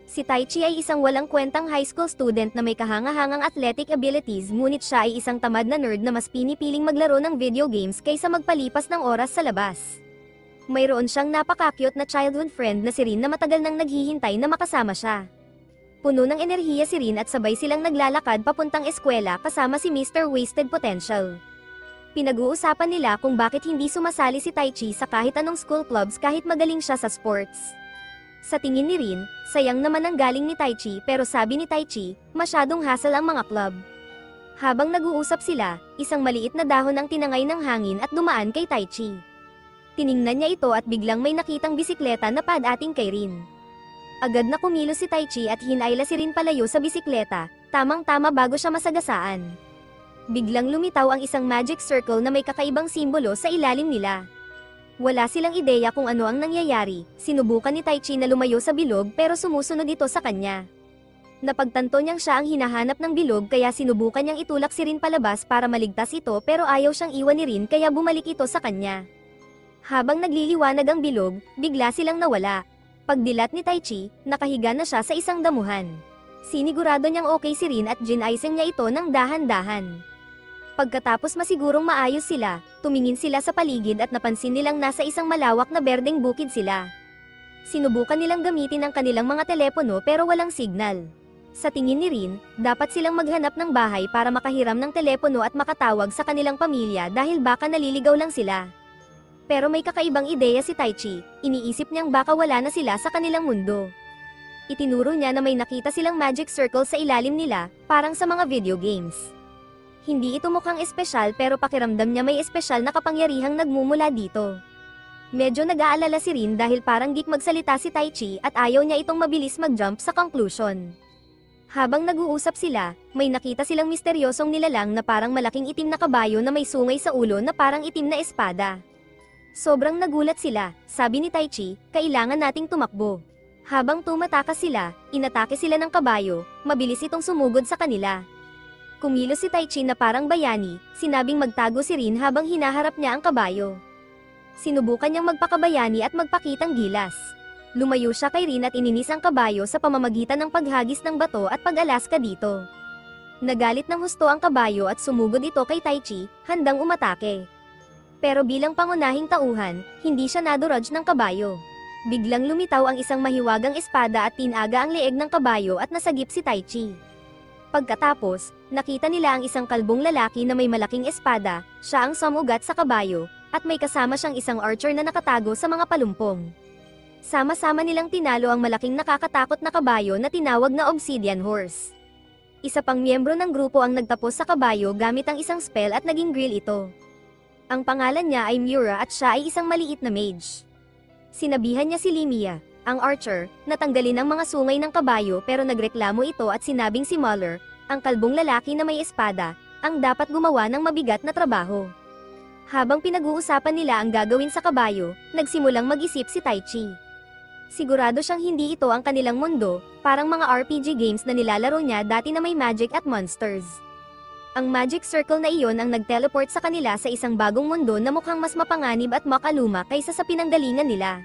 Si Taichi ay isang walang kwentang high school student na may kahanga-hangang athletic abilities, ngunit siya ay isang tamad na nerd na mas pinipiling maglaro ng video games kaysa magpalipas ng oras sa labas. Mayroon siyang napaka-cute na childhood friend na si Rin na matagal nang naghihintay na makasama siya. Puno ng enerhiya si Rin at sabay silang naglalakad papuntang eskwela kasama si Mr. Wasted Potential. Pinag-uusapan nila kung bakit hindi sumasali si Taichi sa kahit anong school clubs kahit magaling siya sa sports. Sa tingin ni Rin, sayang naman ang galing ni Taichi, pero sabi ni Taichi, masyadong hassle ang mga club. Habang nag-uusap sila, isang maliit na dahon ang tinangay ng hangin at dumaan kay Taichi. Tiningnan niya ito at biglang may nakitang bisikleta na padating kay Rin. Agad na kumilos si Taichi at hinayla si Rin palayo sa bisikleta, tamang-tama bago siya masagasaan. Biglang lumitaw ang isang magic circle na may kakaibang simbolo sa ilalim nila. Wala silang ideya kung ano ang nangyayari, sinubukan ni Taichi na lumayo sa bilog pero sumusunod ito sa kanya. Napagtanto niyang siya ang hinahanap ng bilog kaya sinubukan niyang itulak si Rin palabas para maligtas ito pero ayaw siyang iwan ni Rin kaya bumalik ito sa kanya. Habang nagliliwanag ang bilog, bigla silang nawala. Pagdilat ni Taichi, nakahiga na siya sa isang damuhan. Sinigurado niyang okay si Rin at ginaising niya ito ng dahan-dahan. Pagkatapos masigurong maayos sila, tumingin sila sa paligid at napansin nilang nasa isang malawak na berdeng bukid sila. Sinubukan nilang gamitin ang kanilang mga telepono pero walang signal. Sa tingin ni Rin, dapat silang maghanap ng bahay para makahiram ng telepono at makatawag sa kanilang pamilya dahil baka naliligaw lang sila. Pero may kakaibang ideya si Taichi, iniisip niyang baka wala na sila sa kanilang mundo. Itinuro niya na may nakita silang magic circle sa ilalim nila, parang sa mga video games. Hindi ito mukhang espesyal pero pakiramdam niya may espesyal na kapangyarihang nagmumula dito. Medyo nag-aalala si Rin dahil parang geek magsalita si Taichi at ayaw niya itong mabilis mag-jump sa conclusion. Habang nag-uusap sila, may nakita silang misteryosong nilalang na parang malaking itim na kabayo na may sungay sa ulo na parang itim na espada. Sobrang nagulat sila, sabi ni Taichi, kailangan nating tumakbo. Habang tumatakas sila, inatake sila ng kabayo, mabilis itong sumugod sa kanila. Kumilos si Taichi na parang bayani, sinabing magtago si Rin habang hinaharap niya ang kabayo. Sinubukan niyang magpakabayani at magpakitang gilas. Lumayo siya kay Rin at ininis ang kabayo sa pamamagitan ng paghagis ng bato at pag-alaska dito. Nagalit ng husto ang kabayo at sumugod ito kay Taichi, handang umatake. Pero bilang pangunahing tauhan, hindi siya nadurudge ng kabayo. Biglang lumitaw ang isang mahiwagang espada at tinaga ang leeg ng kabayo at nasagip si Taichi. Pagkatapos, nakita nila ang isang kalbong lalaki na may malaking espada, siya ang sumugat sa kabayo, at may kasama siyang isang archer na nakatago sa mga palumpong. Sama-sama nilang tinalo ang malaking nakakatakot na kabayo na tinawag na Obsidian Horse. Isa pang miyembro ng grupo ang nagtapos sa kabayo gamit ang isang spell at naging grill ito. Ang pangalan niya ay Miura at siya ay isang maliit na mage. Sinabihan niya si Limia, ang archer, natanggalin ang mga sungay ng kabayo pero nagreklamo ito at sinabing si Muller, ang kalbong lalaki na may espada, ang dapat gumawa ng mabigat na trabaho. Habang pinag-uusapan nila ang gagawin sa kabayo, nagsimulang mag-isip si Taichi. Sigurado siyang hindi ito ang kanilang mundo, parang mga RPG games na nilalaro niya dati na may magic at monsters. Ang magic circle na iyon ang nag-teleport sa kanila sa isang bagong mundo na mukhang mas mapanganib at makaluma kaysa sa pinanggalingan nila.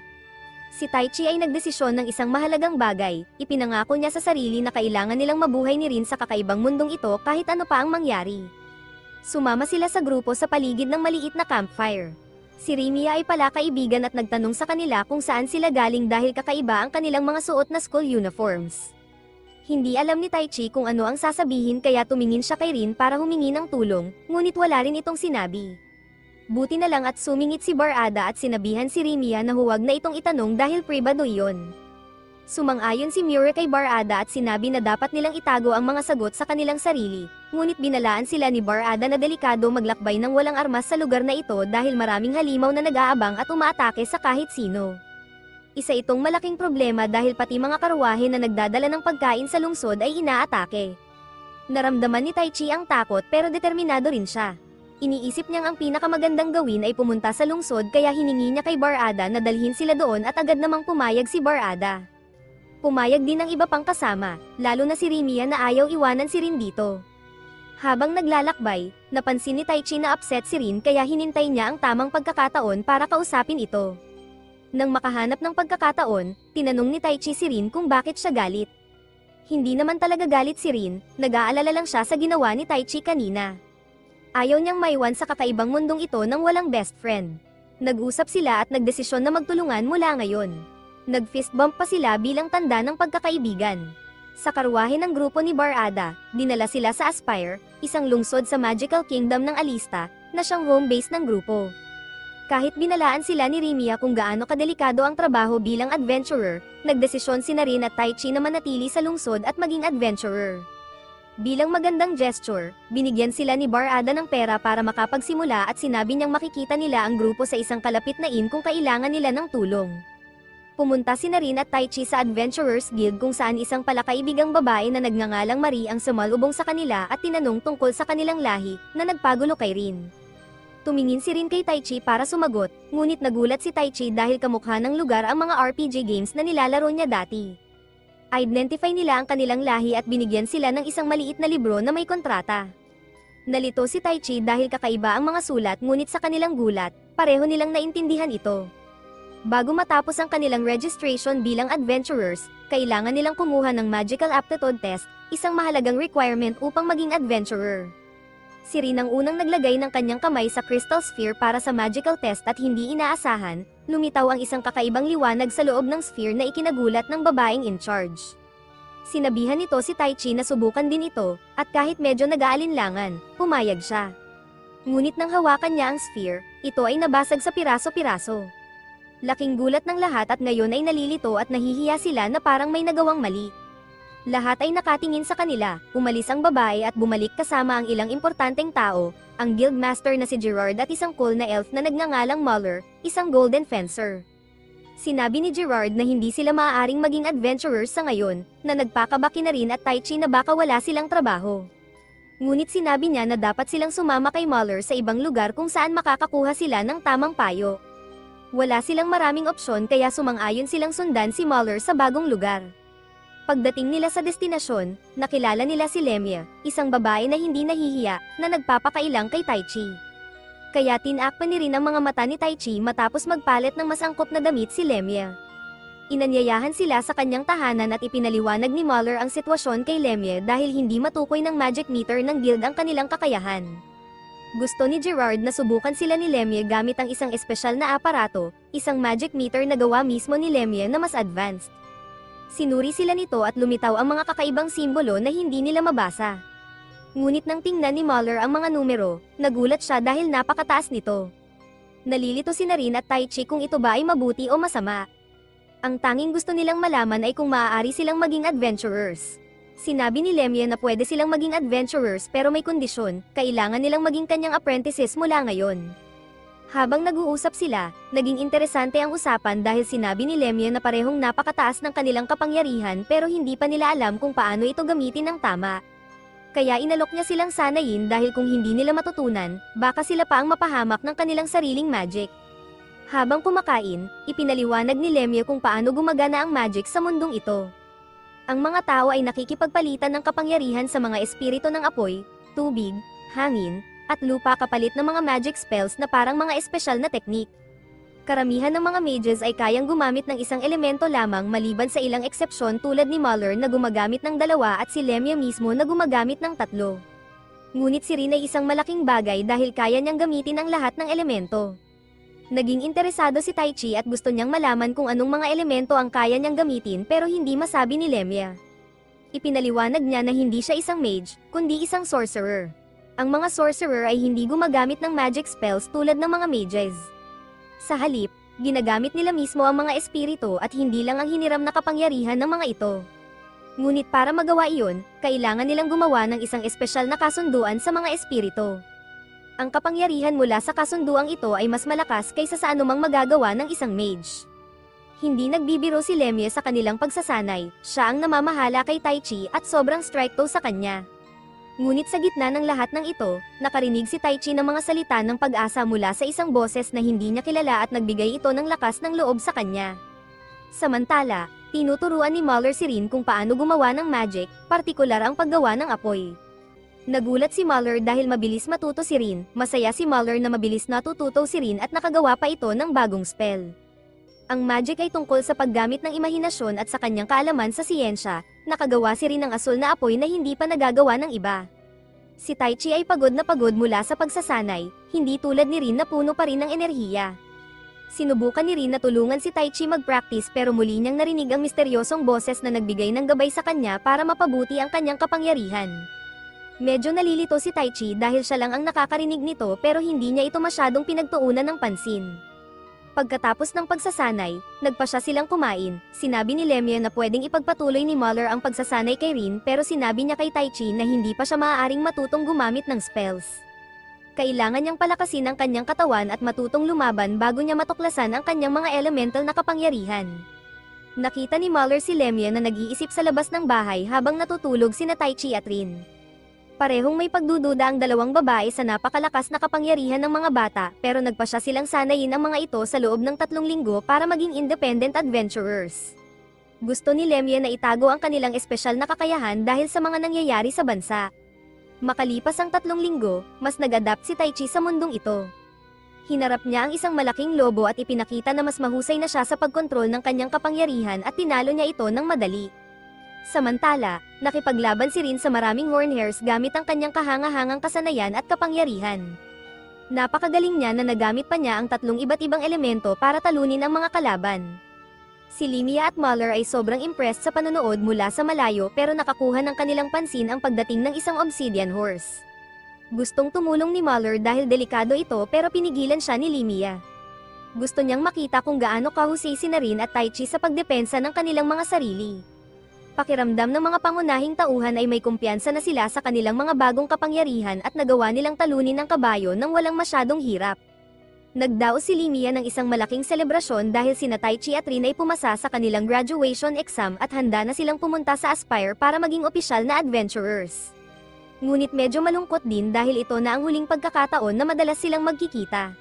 Si Taichi ay nagdesisyon ng isang mahalagang bagay, ipinangako niya sa sarili na kailangan nilang mabuhay ni Rin sa kakaibang mundong ito kahit ano pa ang mangyari. Sumama sila sa grupo sa paligid ng maliit na campfire. Si Rimia ay pala kaibigan at nagtanong sa kanila kung saan sila galing dahil kakaiba ang kanilang mga suot na school uniforms. Hindi alam ni Taichi kung ano ang sasabihin kaya tumingin siya kay Rin para humingi ng tulong, ngunit wala rin itong sinabi. Buti na lang at sumingit si Barada at sinabihan si Rimia na huwag na itong itanong dahil pribado iyon. Sumang-ayon si Miura kay Barada at sinabi na dapat nilang itago ang mga sagot sa kanilang sarili, ngunit binalaan sila ni Barada na delikado maglakbay ng walang armas sa lugar na ito dahil maraming halimaw na nag-aabang at umaatake sa kahit sino. Isa itong malaking problema dahil pati mga karwahe na nagdadala ng pagkain sa lungsod ay inaatake. Naramdaman ni Taichi ang takot pero determinado rin siya. Iniisip niyang ang pinakamagandang gawin ay pumunta sa lungsod kaya hiningi niya kay Barada na dalhin sila doon at agad namang pumayag si Barada. Pumayag din ang iba pang kasama, lalo na si Rimia na ayaw iwanan si Rin dito. Habang naglalakbay, napansin ni Taichi na upset si Rin kaya hinintay niya ang tamang pagkakataon para kausapin ito. Nang makahanap ng pagkakataon, tinanong ni Taichi si Rin kung bakit siya galit. Hindi naman talaga galit si Rin, nag-aalala lang siya sa ginawa ni Taichi kanina. Ayaw niyang maiwan sa kakaibang mundong ito nang walang best friend. Nag-usap sila at nagdesisyon na magtulungan mula ngayon. Nag-fist bump pa sila bilang tanda ng pagkakaibigan. Sa karwahe ng grupo ni Barada, dinala sila sa Aspire, isang lungsod sa Magical Kingdom ng Alista, na siyang home base ng grupo. Kahit binalaan sila ni Rimia kung gaano kadelikado ang trabaho bilang adventurer, nagdesisyon si Rin at Taichi na manatili sa lungsod at maging adventurer. Bilang magandang gesture, binigyan sila ni Barada ng pera para makapagsimula at sinabi niyang makikita nila ang grupo sa isang kalapit na inn kung kailangan nila ng tulong. Pumunta si Rin at Taichi sa Adventurers Guild kung saan isang palakaibigang babae na nagngangalang Marie ang sumalubong sa kanila at tinanong tungkol sa kanilang lahi, na nagpagulo kay Rin. Tumingin si Rin kay Taichi para sumagot, ngunit nagulat si Taichi dahil kamukha ng lugar ang mga RPG games na nilalaro niya dati. Identify nila ang kanilang lahi at binigyan sila ng isang maliit na libro na may kontrata. Nalito si Taichi dahil kakaiba ang mga sulat ngunit sa kanilang gulat, pareho nilang naintindihan ito. Bago matapos ang kanilang registration bilang adventurers, kailangan nilang kumuha ng Magical Aptitude Test, isang mahalagang requirement upang maging adventurer. Si Rin ang unang naglagay ng kanyang kamay sa Crystal Sphere para sa Magical Test at hindi inaasahan, lumitaw ang isang kakaibang liwanag sa loob ng sphere na ikinagulat ng babaeng in charge. Sinabihan nito si Taichi na subukan din ito, at kahit medyo nag-aalinlangan, pumayag siya. Ngunit nang hawakan niya ang sphere, ito ay nabasag sa piraso-piraso. Laking gulat ng lahat at ngayon ay nalilito at nahihiya sila na parang may nagawang mali. Lahat ay nakatingin sa kanila, umalis ang babae at bumalik kasama ang ilang importanteng tao, ang guildmaster na si Gerard at isang cool na elf na nagngangalang Muller, isang golden fencer. Sinabi ni Gerard na hindi sila maaaring maging adventurers sa ngayon, na nagpakabaki na Rin at Taichi na baka wala silang trabaho. Ngunit sinabi niya na dapat silang sumama kay Muller sa ibang lugar kung saan makakakuha sila ng tamang payo. Wala silang maraming opsyon kaya sumang-ayon silang sundan si Muller sa bagong lugar. Pagdating nila sa destinasyon, nakilala nila si Lemia, isang babae na hindi nahihiya, na nagpapakailang kay Taichi. Kaya tinakpan ni Rin ang mga mata ni Taichi matapos magpalit ng mas angkop na damit si Lemia. Inanyayahan sila sa kanyang tahanan at ipinaliwanag ni Muller ang sitwasyon kay Lemia dahil hindi matukoy ng magic meter ng guild ang kanilang kakayahan. Gusto ni Gerard na subukan sila ni Lemia gamit ang isang espesyal na aparato, isang magic meter na gawa mismo ni Lemia na mas advanced. Sinuri sila nito at lumitaw ang mga kakaibang simbolo na hindi nila mabasa. Ngunit nang tingnan ni Muller ang mga numero, nagulat siya dahil napakataas nito. Nalilito si Rin at Taichi kung ito ba ay mabuti o masama. Ang tanging gusto nilang malaman ay kung maaari silang maging adventurers. Sinabi ni Lemia na pwede silang maging adventurers pero may kondisyon, kailangan nilang maging kanyang apprentices mula ngayon. Habang nag-uusap sila, naging interesante ang usapan dahil sinabi ni Lemia na parehong napakataas ng kanilang kapangyarihan pero hindi pa nila alam kung paano ito gamitin ng tama. Kaya inalok niya silang sanayin dahil kung hindi nila matutunan, baka sila pa ang mapahamak ng kanilang sariling magic. Habang kumakain, ipinaliwanag ni Lemia kung paano gumagana ang magic sa mundong ito. Ang mga tao ay nakikipagpalitan ng kapangyarihan sa mga espiritu ng apoy, tubig, hangin, at lupa kapalit ng mga magic spells na parang mga espesyal na teknik. Karamihan ng mga mages ay kayang gumamit ng isang elemento lamang maliban sa ilang eksepsyon tulad ni Muller na gumagamit ng 2 at si Lemia mismo na gumagamit ng 3. Ngunit si Rin ay isang malaking bagay dahil kaya niyang gamitin ang lahat ng elemento. Naging interesado si Taichi at gusto niyang malaman kung anong mga elemento ang kaya niyang gamitin pero hindi masabi ni Lemia. Ipinaliwanag niya na hindi siya isang mage, kundi isang sorcerer. Ang mga sorcerer ay hindi gumagamit ng magic spells tulad ng mga mages. Sa halip, ginagamit nila mismo ang mga espiritu at hindi lang ang hiniram na kapangyarihan ng mga ito. Ngunit para magawa iyon, kailangan nilang gumawa ng isang espesyal na kasunduan sa mga espiritu. Ang kapangyarihan mula sa kasunduang ito ay mas malakas kaysa sa anumang magagawa ng isang mage. Hindi nagbibiro si Lemia sa kanilang pagsasanay, siya ang namamahala kay Taichi at sobrang stricto sa kanya. Ngunit sa gitna ng lahat ng ito, nakarinig si Taichi ng mga salita ng pag-asa mula sa isang boses na hindi niya kilala at nagbigay ito ng lakas ng loob sa kanya. Samantala, tinuturuan ni Muller si Rin kung paano gumawa ng magic, partikular ang paggawa ng apoy. Nagulat si Muller dahil mabilis matuto si Rin, masaya si Muller na mabilis natututo si Rin at nakagawa pa ito ng bagong spell. Ang magic ay tungkol sa paggamit ng imahinasyon at sa kanyang kaalaman sa siyensya, nakagawa si Rin ng asul na apoy na hindi pa nagagawa ng iba. Si Taichi ay pagod na pagod mula sa pagsasanay, hindi tulad ni Rin na puno pa rin ng enerhiya. Sinubukan ni Rin na tulungan si Taichi mag-practice pero muli niyang narinig ang misteryosong boses na nagbigay ng gabay sa kanya para mapabuti ang kanyang kapangyarihan. Medyo nalilito si Taichi dahil siya lang ang nakakarinig nito pero hindi niya ito masyadong pinagtuunan ng pansin. Pagkatapos ng pagsasanay, nagpa siya silang kumain. Sinabi ni Lemia na pwedeng ipagpatuloy ni Muller ang pagsasanay kay Rin pero sinabi niya kay Taichi na hindi pa siya maaaring matutong gumamit ng spells. Kailangan niyang palakasin ang kanyang katawan at matutong lumaban bago niya matuklasan ang kanyang mga elemental na kapangyarihan. Nakita ni Muller si Lemia na nag-iisip sa labas ng bahay habang natutulog sina Taichi at Rin. Parehong may pagdududa ang dalawang babae sa napakalakas na kapangyarihan ng mga bata pero nagpa siya silang sanayin ang mga ito sa loob ng 3 linggo para maging independent adventurers. Gusto ni Lemia na itago ang kanilang espesyal na kakayahan dahil sa mga nangyayari sa bansa. Makalipas ang 3 linggo, mas nag-adapt si Taichi sa mundong ito. Hinarap niya ang isang malaking lobo at ipinakita na mas mahusay na siya sa pagkontrol ng kanyang kapangyarihan at tinalo niya ito ng madali. Samantala, nakipaglaban si Rin sa maraming hornhairs gamit ang kanyang kahanga-hangang kasanayan at kapangyarihan. Napakagaling niya na nagamit pa niya ang 3 iba't ibang elemento para talunin ang mga kalaban. Si Lemia at Muller ay sobrang impressed sa panonood mula sa malayo pero nakakuha ng kanilang pansin ang pagdating ng isang obsidian horse. Gustong tumulong ni Muller dahil delikado ito pero pinigilan siya ni Lemia. Gusto niyang makita kung gaano kahusay si Rin at Taichi sa pagdepensa ng kanilang mga sarili. Pakiramdam ng mga pangunahing tauhan ay may kumpiyansa na sila sa kanilang mga bagong kapangyarihan at nagawa nilang talunin ang kabayo nang walang masyadong hirap. Nagdaos si Lemia ng isang malaking selebrasyon dahil sina Taichi at Rin ay pumasa sa kanilang graduation exam at handa na silang pumunta sa Aspire para maging opisyal na adventurers. Ngunit medyo malungkot din dahil ito na ang huling pagkakataon na madalas silang magkikita.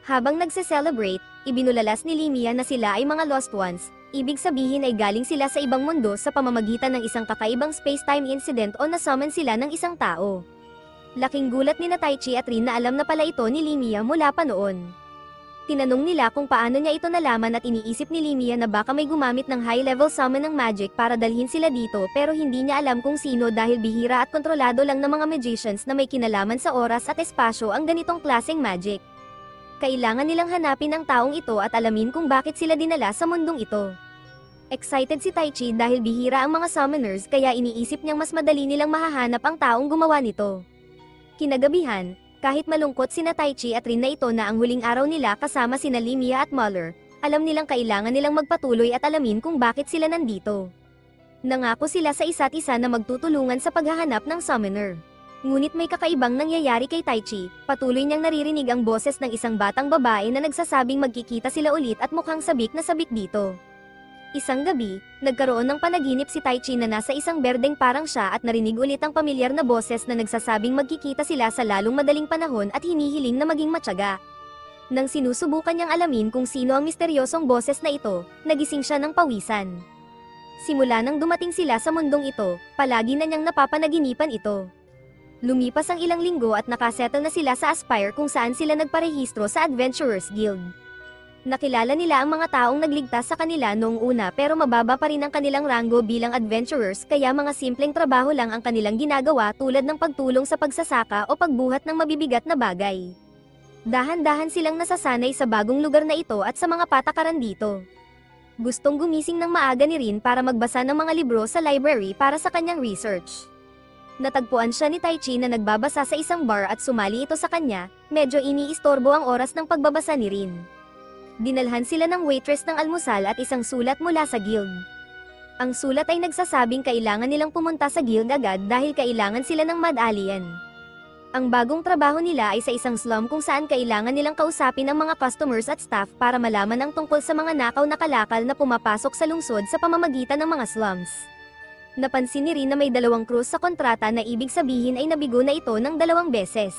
Habang nagse-celebrate, ibinulalas ni Lemia na sila ay mga lost ones. Ibig sabihin ay galing sila sa ibang mundo sa pamamagitan ng isang kakaibang space-time incident o nasummon sila ng isang tao. Laking gulat ni Taichi at Rin na alam na pala ito ni Lemia mula pa noon. Tinanong nila kung paano niya ito nalaman at iniisip ni Lemia na baka may gumamit ng high-level summon ng magic para dalhin sila dito pero hindi niya alam kung sino dahil bihira at kontrolado lang ng mga magicians na may kinalaman sa oras at espasyo ang ganitong klaseng magic. Kailangan nilang hanapin ang taong ito at alamin kung bakit sila dinala sa mundong ito. Excited si Taichi dahil bihira ang mga summoners kaya iniisip niyang mas madali nilang mahahanap ang taong gumawa nito. Kinagabihan, kahit malungkot sina Taichi at Rin na ito na ang huling araw nila kasama sina Lemia at Muller, alam nilang kailangan nilang magpatuloy at alamin kung bakit sila nandito. Nangako sila sa isa't isa na magtutulungan sa paghahanap ng summoner. Ngunit may kakaibang nangyayari kay Taichi, patuloy niyang naririnig ang boses ng isang batang babae na nagsasabing magkikita sila ulit at mukhang sabik na sabik dito. Isang gabi, nagkaroon ng panaginip si Taichi na nasa isang berdeng parang siya at narinig ulit ang pamilyar na boses na nagsasabing magkikita sila sa lalong madaling panahon at hinihiling na maging matyaga. Nang sinusubukan niyang alamin kung sino ang misteryosong boses na ito, nagising siya ng pawisan. Simula nang dumating sila sa mundong ito, palagi na niyang napapanaginipan ito. Lumipas ang ilang linggo at nakasettle na sila sa Aspire kung saan sila nagparehistro sa Adventurers Guild. Nakilala nila ang mga taong nagligtas sa kanila noong una pero mababa pa rin ang kanilang ranggo bilang adventurers kaya mga simpleng trabaho lang ang kanilang ginagawa tulad ng pagtulong sa pagsasaka o pagbuhat ng mabibigat na bagay. Dahan-dahan silang nasasanay sa bagong lugar na ito at sa mga patakaran dito. Gustong gumising ng maaga ni Rin para magbasa ng mga libro sa library para sa kanyang research. Natagpuan siya ni Taichi na nagbabasa sa isang bar at sumali ito sa kanya, medyo iniistorbo ang oras ng pagbabasa ni Rin. Dinalhan sila ng waitress ng almusal at isang sulat mula sa guild. Ang sulat ay nagsasabing kailangan nilang pumunta sa guild agad dahil kailangan sila ng mad alien. Ang bagong trabaho nila ay sa isang slum kung saan kailangan nilang kausapin ang mga customers at staff para malaman ang tungkol sa mga nakaw na kalakal na pumapasok sa lungsod sa pamamagitan ng mga slums. Napansin ni Rin na may 2 krus sa kontrata na ibig sabihin ay nabigo na ito ng 2 beses.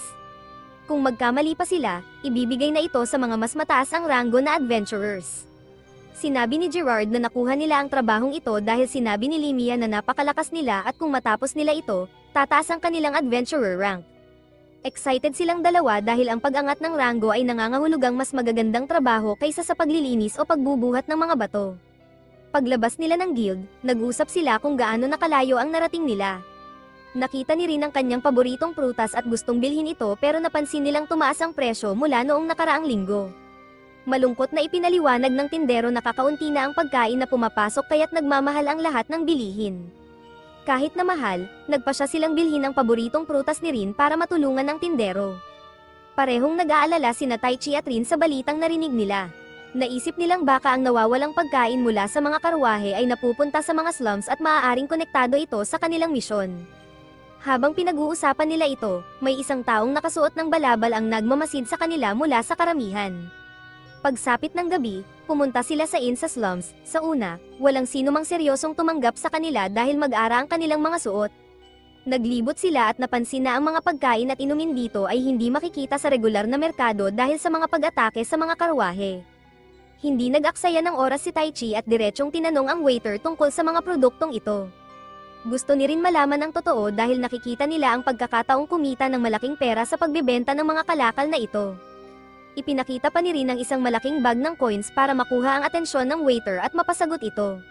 Kung magkamali pa sila, ibibigay na ito sa mga mas mataas ang ranggo na adventurers. Sinabi ni Gerard na nakuha nila ang trabahong ito dahil sinabi ni Lemia na napakalakas nila at kung matapos nila ito, tataas ang kanilang adventurer rank. Excited silang dalawa dahil ang pag-angat ng ranggo ay nangangahulugang mas magagandang trabaho kaysa sa paglilinis o pagbubuhat ng mga bato. Paglabas nila ng guild, nag-usap sila kung gaano nakalayo ang narating nila. Nakita ni Rin ang kanyang paboritong prutas at gustong bilhin ito pero napansin nilang tumaas ang presyo mula noong nakaraang linggo. Malungkot na ipinaliwanag ng tindero na kakaunti na ang pagkain na pumapasok kaya't nagmamahal ang lahat ng bilihin. Kahit na mahal, nagpasya silang bilhin ang paboritong prutas ni Rin para matulungan ang tindero. Parehong nag-aalala sina Taichi at Rin sa balitang narinig nila. Naisip nilang baka ang nawawalang pagkain mula sa mga karwahe ay napupunta sa mga slums at maaaring konektado ito sa kanilang misyon. Habang pinag-uusapan nila ito, may isang taong nakasuot ng balabal ang nagmamasid sa kanila mula sa karamihan. Pagsapit ng gabi, pumunta sila sa inn sa slums. Sa una, walang sinumang seryosong tumanggap sa kanila dahil mag-ara ang kanilang mga suot. Naglibot sila at napansin na ang mga pagkain at inumin dito ay hindi makikita sa regular na merkado dahil sa mga pag-atake sa mga karwahe. Hindi nag-aksaya ng oras si Taichi at diretsyong tinanong ang waiter tungkol sa mga produktong ito. Gusto ni Rin malaman ang totoo dahil nakikita nila ang pagkakataong kumita ng malaking pera sa pagbebenta ng mga kalakal na ito. Ipinakita pa ni Rin ang isang malaking bag ng coins para makuha ang atensyon ng waiter at mapasagot ito.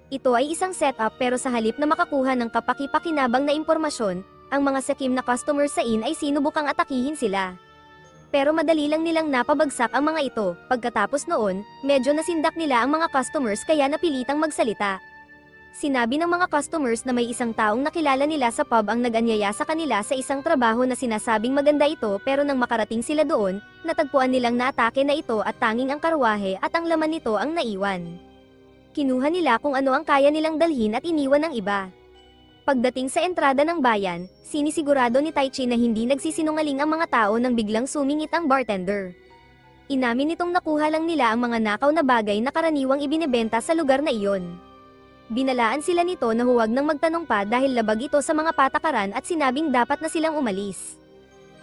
Ito ay isang setup pero sa halip na makakuha ng kapaki-pakinabang na impormasyon, ang mga sakim na customer sa inn ay sinubukang atakihin sila. Pero madali lang nilang napabagsak ang mga ito. Pagkatapos noon, medyo nasindak nila ang mga customers kaya napilitang magsalita. Sinabi ng mga customers na may isang taong nakilala nila sa pub ang nag-anyaya sa kanila sa isang trabaho na sinasabing maganda ito pero nang makarating sila doon, natagpuan nilang naatake na ito at tanging ang karwahe at ang laman nito ang naiwan. Kinuha nila kung ano ang kaya nilang dalhin at iniwan ng iba. Pagdating sa entrada ng bayan, sinisigurado ni Taichi na hindi nagsisinungaling ang mga tao nang biglang sumingit ang bartender. Inamin nitong nakuha lang nila ang mga nakaw na bagay na karaniwang ibinebenta sa lugar na iyon. Binalaan sila nito na huwag nang magtanong pa dahil labag ito sa mga patakaran at sinabing dapat na silang umalis.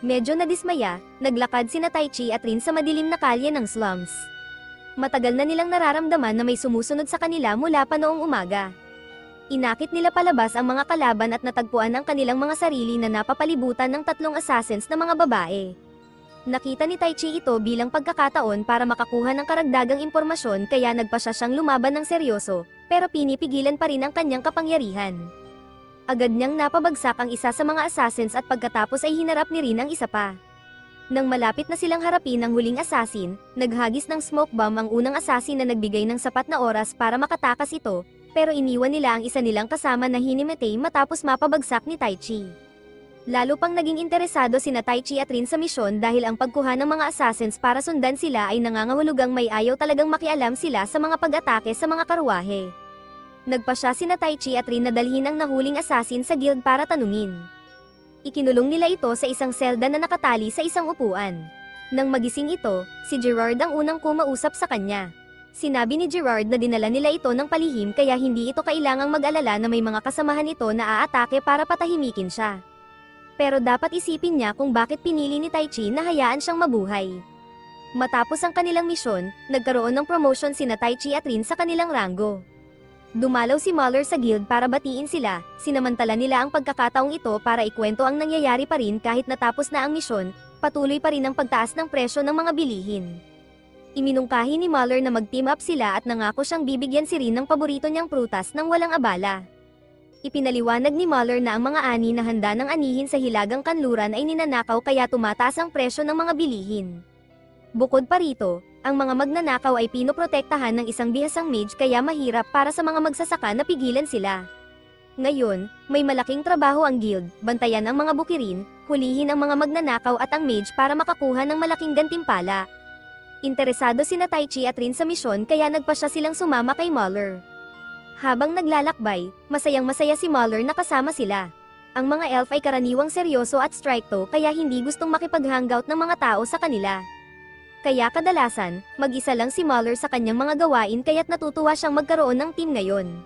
Medyo nadismaya, naglakad sina Taichi at Rin sa madilim na kalye ng slums. Matagal na nilang nararamdaman na may sumusunod sa kanila mula pa noong umaga. Inakit nila palabas ang mga kalaban at natagpuan ang kanilang mga sarili na napapalibutan ng 3 assassins na mga babae. Nakita ni Taichi ito bilang pagkakataon para makakuha ng karagdagang impormasyon kaya nagpasya siyang lumaban ng seryoso, pero pinipigilan pa rin ang kanyang kapangyarihan. Agad niyang napabagsak ang isa sa mga assassins at pagkatapos ay hinarap ni Rin ang isa pa. Nang malapit na silang harapin ang huling assassin, naghagis ng smoke bomb ang unang assassin na nagbigay ng sapat na oras para makatakas ito, pero iniwan nila ang isa nilang kasama na hinimatay matapos mapabagsak ni Taichi. Lalo pang naging interesado sina Taichi at Rin sa misyon dahil ang pagkuha ng mga assassins para sundan sila ay nangangahulugang may ayaw talagang makialam sila sa mga pag-atake sa mga karwahe. Nagpasya sina Taichi at Rin na dalhin ang nahuling assassin sa guild para tanungin. Ikinulong nila ito sa isang selda na nakatali sa isang upuan. Nang magising ito, si Gerard ang unang kumausap sa kanya. Sinabi ni Gerard na dinala nila ito ng palihim kaya hindi ito kailangang mag-alala na may mga kasamahan ito na aatake para patahimikin siya. Pero dapat isipin niya kung bakit pinili ni Taichi na hayaan siyang mabuhay. Matapos ang kanilang misyon, nagkaroon ng promotion sina Taichi at Rin sa kanilang ranggo. Dumalaw si Muller sa guild para batiin sila, sinamantala nila ang pagkakataong ito para ikwento ang nangyayari pa rin kahit natapos na ang misyon, patuloy pa rin ang pagtaas ng presyo ng mga bilihin. Iminungkahi ni Muller na mag-team up sila at nangako siyang bibigyan si Rin ng paborito niyang prutas nang walang abala. Ipinaliwanag ni Muller na ang mga ani na handa ng anihin sa hilagang kanluran ay ninanakaw kaya tumataas ang presyo ng mga bilihin. Bukod pa rito, ang mga magnanakaw ay pinoprotektahan ng isang bihasang mage kaya mahirap para sa mga magsasaka na pigilan sila. Ngayon, may malaking trabaho ang guild, bantayan ang mga bukirin, hulihin ang mga magnanakaw at ang mage para makakuha ng malaking gantimpala. Interesado sina Taichi at Rin sa misyon kaya nagpasya silang sumama kay Muller. Habang naglalakbay, masayang-masaya si Muller na kasama sila. Ang mga elf ay karaniwang seryoso at strikto kaya hindi gustong makipag-hangout ng mga tao sa kanila. Kaya kadalasan, mag-isa lang si Muller sa kanyang mga gawain kaya't natutuwa siyang magkaroon ng team ngayon.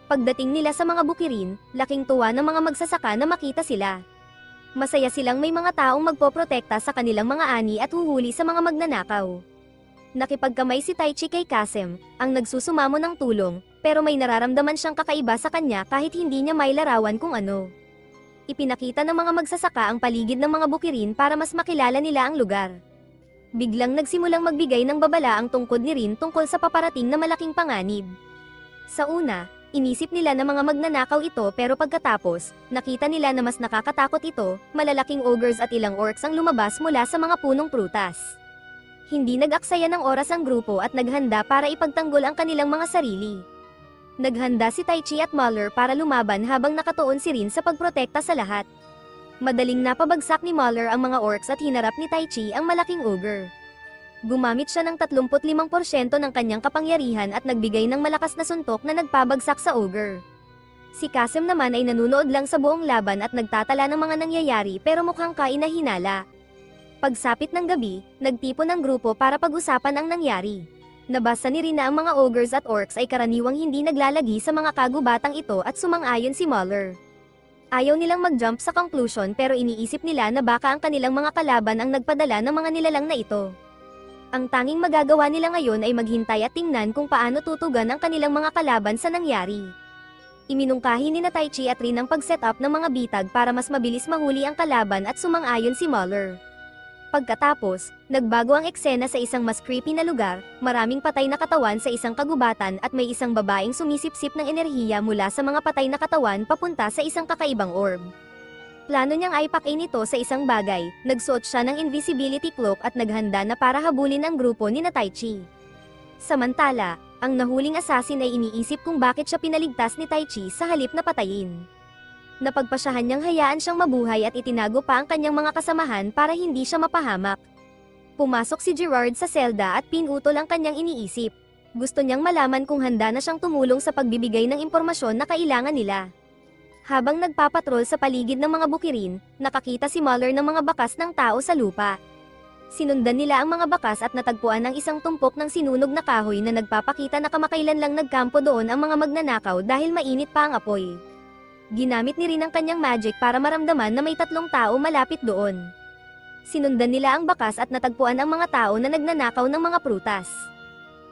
Pagdating nila sa mga bukirin, laking tuwa ng mga magsasaka na makita sila. Masaya silang may mga taong magpoprotekta sa kanilang mga ani at huhuli sa mga magnanakaw. Nakipagkamay si Taichi kay Kasem, ang nagsusumamo ng tulong, pero may nararamdaman siyang kakaiba sa kanya kahit hindi niya mailarawan kung ano. Ipinakita ng mga magsasaka ang paligid ng mga bukirin para mas makilala nila ang lugar. Biglang nagsimulang magbigay ng babala ang tungkod ni Rin tungkol sa paparating na malaking panganib. Sa una, inisip nila na mga magnanakaw ito pero pagkatapos, nakita nila na mas nakakatakot ito, malalaking ogres at ilang orcs ang lumabas mula sa mga punong prutas. Hindi nag-aksaya ng oras ang grupo at naghanda para ipagtanggol ang kanilang mga sarili. Naghanda si Taichi at Muller para lumaban habang nakatuon si Rin sa pagprotekta sa lahat. Madaling napabagsak ni Muller ang mga orcs at hinarap ni Taichi ang malaking ogre. Gumamit siya ng 35% ng kanyang kapangyarihan at nagbigay ng malakas na suntok na nagpabagsak sa ogre. Si Kasem naman ay nanunood lang sa buong laban at nagtatala ng mga nangyayari pero mukhang kainahinala. Pagsapit ng gabi, nagtipon ang grupo para pag-usapan ang nangyari. Nabasa ni Rin na ang mga ogres at orcs ay karaniwang hindi naglalagi sa mga kagubatang ito at sumang-ayon si Muller. Ayaw nilang mag-jump sa conclusion pero iniisip nila na baka ang kanilang mga kalaban ang nagpadala ng mga nilalang na ito. Ang tanging magagawa nila ngayon ay maghintay at tingnan kung paano tutugan ang kanilang mga kalaban sa nangyari. Iminungkahi ni Taichi at Rin ang pag-set up ng mga bitag para mas mabilis mahuli ang kalaban at sumang-ayon si Muller. Pagkatapos, nagbago ang eksena sa isang mas creepy na lugar, maraming patay na katawan sa isang kagubatan at may isang babaeng sumisipsip ng enerhiya mula sa mga patay na katawan papunta sa isang kakaibang orb. Plano niyang aipakin ito sa isang bagay, nagsuot siya ng invisibility cloak at naghanda na para habulin ang grupo ni Taichi. Samantala, ang nahuling assassin ay iniisip kung bakit siya pinaligtas ni Taichi sa halip na patayin. Napagpasyahan niyang hayaan siyang mabuhay at itinago pa ang kanyang mga kasamahan para hindi siya mapahamak. Pumasok si Gerard sa selda at pinutol ang kanyang iniisip. Gusto niyang malaman kung handa na siyang tumulong sa pagbibigay ng impormasyon na kailangan nila. Habang nagpapatrol sa paligid ng mga bukirin, nakakita si Muller ng mga bakas ng tao sa lupa. Sinundan nila ang mga bakas at natagpuan ang isang tumpok ng sinunog na kahoy na nagpapakita na kamakailan lang nagkampo doon ang mga magnanakaw dahil mainit pa ang apoy. Ginamit ni Rin ang kanyang magic para maramdaman na may 3 tao malapit doon. Sinundan nila ang bakas at natagpuan ang mga tao na nagnanakaw ng mga prutas.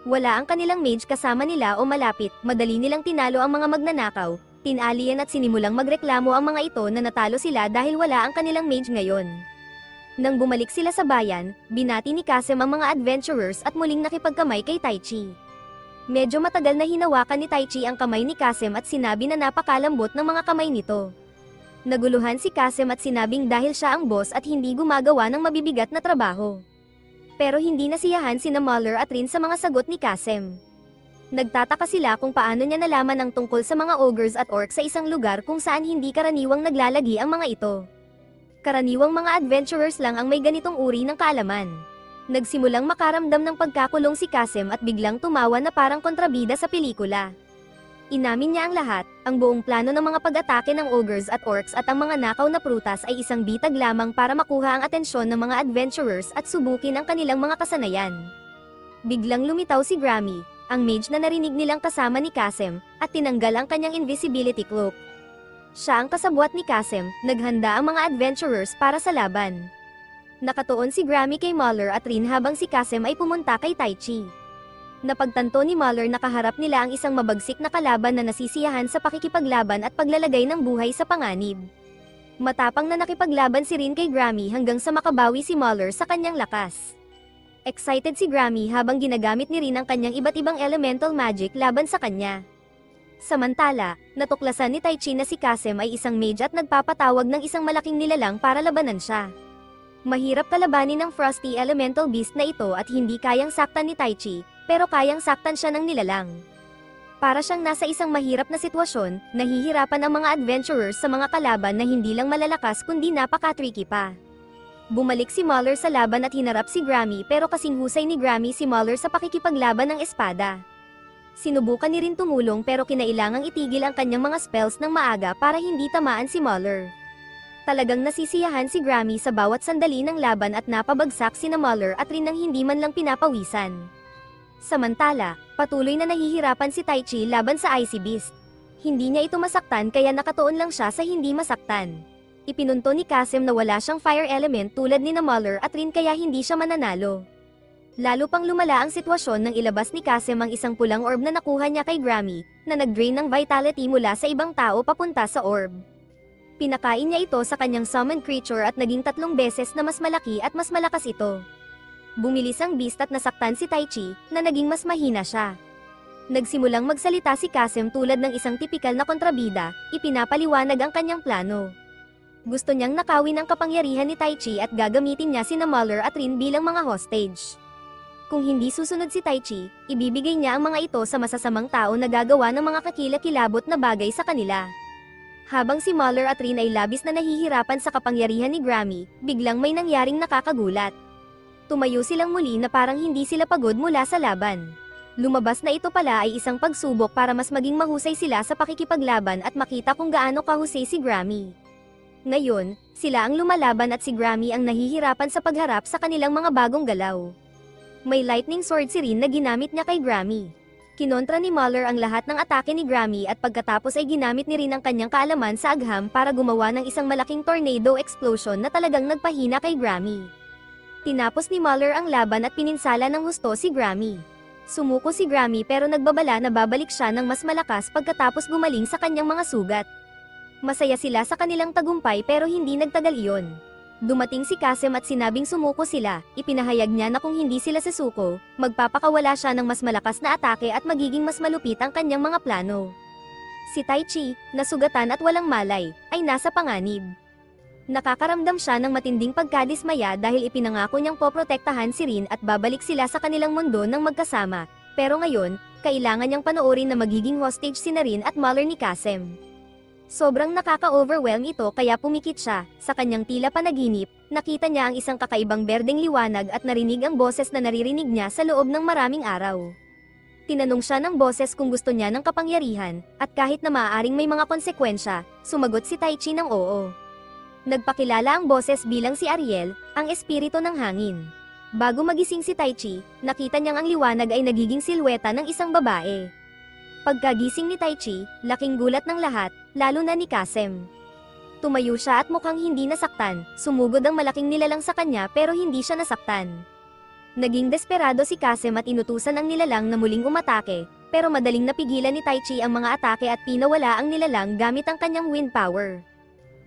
Wala ang kanilang mage kasama nila o malapit, madali nilang tinalo ang mga magnanakaw, tinalian at sinimulang magreklamo ang mga ito na natalo sila dahil wala ang kanilang mage ngayon. Nang bumalik sila sa bayan, binati ni Kasem ang mga adventurers at muling nakipagkamay kay Taichi. Medyo matagal na hinawakan ni Taichi ang kamay ni Kasem at sinabi na napakalambot ng mga kamay nito. Naguluhan si Kasem at sinabing dahil siya ang boss at hindi gumagawa ng mabibigat na trabaho. Pero hindi nasiyahan sina Muller at Rin sa mga sagot ni Kasem. Nagtataka sila kung paano niya nalaman ang tungkol sa mga ogres at orcs sa isang lugar kung saan hindi karaniwang naglalagi ang mga ito. Karaniwang mga adventurers lang ang may ganitong uri ng kaalaman. Nagsimulang makaramdam ng pagkakulong si Kasem at biglang tumawa na parang kontrabida sa pelikula. Inamin niya ang lahat, ang buong plano ng mga pag-atake ng ogres at orcs at ang mga nakaw na prutas ay isang bitag lamang para makuha ang atensyon ng mga adventurers at subukin ang kanilang mga kasanayan. Biglang lumitaw si Grammy, ang mage na narinig nilang kasama ni Kasem, at tinanggal ang kanyang invisibility cloak. Siya ang kasabwat ni Kasem, naghanda ang mga adventurers para sa laban. Nakatuon si Grammy kay Muller at Rin habang si Kasem ay pumunta kay Taichi. Napagtanto ni Muller na kaharap nila ang isang mabagsik na kalaban na nasisiyahan sa pakikipaglaban at paglalagay ng buhay sa panganib. Matapang na nakipaglaban si Rin kay Grammy hanggang sa makabawi si Muller sa kanyang lakas. Excited si Grammy habang ginagamit ni Rin ang kanyang iba't ibang elemental magic laban sa kanya. Samantala, natuklasan ni Taichi na si Kasem ay isang mage at nagpapatawag ng isang malaking nilalang para labanan siya. Mahirap kalabanin ng Frosty Elemental Beast na ito at hindi kayang saktan ni Taichi, pero kayang saktan siya ng nilalang. Para siyang nasa isang mahirap na sitwasyon, nahihirapan ang mga adventurers sa mga kalaban na hindi lang malalakas kundi napaka-tricky pa. Bumalik si Muller sa laban at hinarap si Grammy pero kasing husay ni Grammy si Muller sa pakikipaglaban ng espada. Sinubukan ni Rin tumulong pero kinailangang itigil ang kanyang mga spells ng maaga para hindi tamaan si Muller. Talagang nasisiyahan si Grammy sa bawat sandali ng laban at napabagsak sina Muller at Rin nang hindi man lang pinapawisan. Samantala, patuloy na nahihirapan si Taichi laban sa Icy Beast. Hindi niya ito masaktan kaya nakatuon lang siya sa hindi masaktan. Ipinunto ni Kasem na wala siyang fire element tulad ni Muller at Rin kaya hindi siya mananalo. Lalo pang lumala ang sitwasyon nang ilabas ni Kasem ang isang pulang orb na nakuha niya kay Grammy, na nag-drain ng vitality mula sa ibang tao papunta sa orb. Pinakain niya ito sa kanyang summoned creature at naging 3 beses na mas malaki at mas malakas ito. Bumilis ang beast at nasaktan si Taichi, na naging mas mahina siya. Nagsimulang magsalita si Kasem tulad ng isang tipikal na kontrabida, ipinapaliwanag ang kanyang plano. Gusto niyang nakawin ang kapangyarihan ni Taichi at gagamitin niya sina Muller at Rin bilang mga hostage. Kung hindi susunod si Taichi, ibibigay niya ang mga ito sa masasamang tao na gagawa ng mga kakilakilabot na bagay sa kanila. Habang si Muller at Rin ay labis na nahihirapan sa kapangyarihan ni Grammy, biglang may nangyaring nakakagulat. Tumayo silang muli na parang hindi sila pagod mula sa laban. Lumabas na ito pala ay isang pagsubok para mas maging mahusay sila sa pakikipaglaban at makita kung gaano kahusay si Grammy. Ngayon, sila ang lumalaban at si Grammy ang nahihirapan sa pagharap sa kanilang mga bagong galaw. May lightning sword si Rin na ginamit niya kay Grammy. Kinontra ni Muller ang lahat ng atake ni Grammy at pagkatapos ay ginamit ni Rin ang kanyang kaalaman sa agham para gumawa ng isang malaking tornado explosion na talagang nagpahina kay Grammy. Tinapos ni Muller ang laban at pininsala ng husto si Grammy. Sumuko si Grammy pero nagbabala na babalik siya ng mas malakas pagkatapos gumaling sa kanyang mga sugat. Masaya sila sa kanilang tagumpay pero hindi nagtagal iyon. Dumating si Kasem at sinabing sumuko sila, ipinahayag niya na kung hindi sila susuko, magpapakawala siya ng mas malakas na atake at magiging mas malupit ang kanyang mga plano. Si Taichi, nasugatan at walang malay, ay nasa panganib. Nakakaramdam siya ng matinding pagkadismaya dahil ipinangako niyang poprotektahan si Rin at babalik sila sa kanilang mundo ng magkasama, pero ngayon, kailangan niyang panoorin na magiging hostage si Rin at Muller ni Kasem. Sobrang nakaka-overwhelm ito kaya pumikit siya, sa kanyang tila panaginip, nakita niya ang isang kakaibang berdeng liwanag at narinig ang boses na naririnig niya sa loob ng maraming araw. Tinanong siya ng boses kung gusto niya ng kapangyarihan, at kahit na maaaring may mga konsekwensya, sumagot si Taichi ng oo. Nagpakilala ang boses bilang si Ariel, ang espiritu ng hangin. Bago magising si Taichi, nakita niyang ang liwanag ay nagiging silweta ng isang babae. Pagkagising ni Taichi, laking gulat ng lahat, lalo na ni Kasem. Tumayo siya at mukhang hindi nasaktan, sumugod ang malaking nilalang sa kanya pero hindi siya nasaktan. Naging desperado si Kasem at inutusan ang nilalang na muling umatake, pero madaling napigilan ni Taichi ang mga atake at pinawala ang nilalang gamit ang kanyang wind power.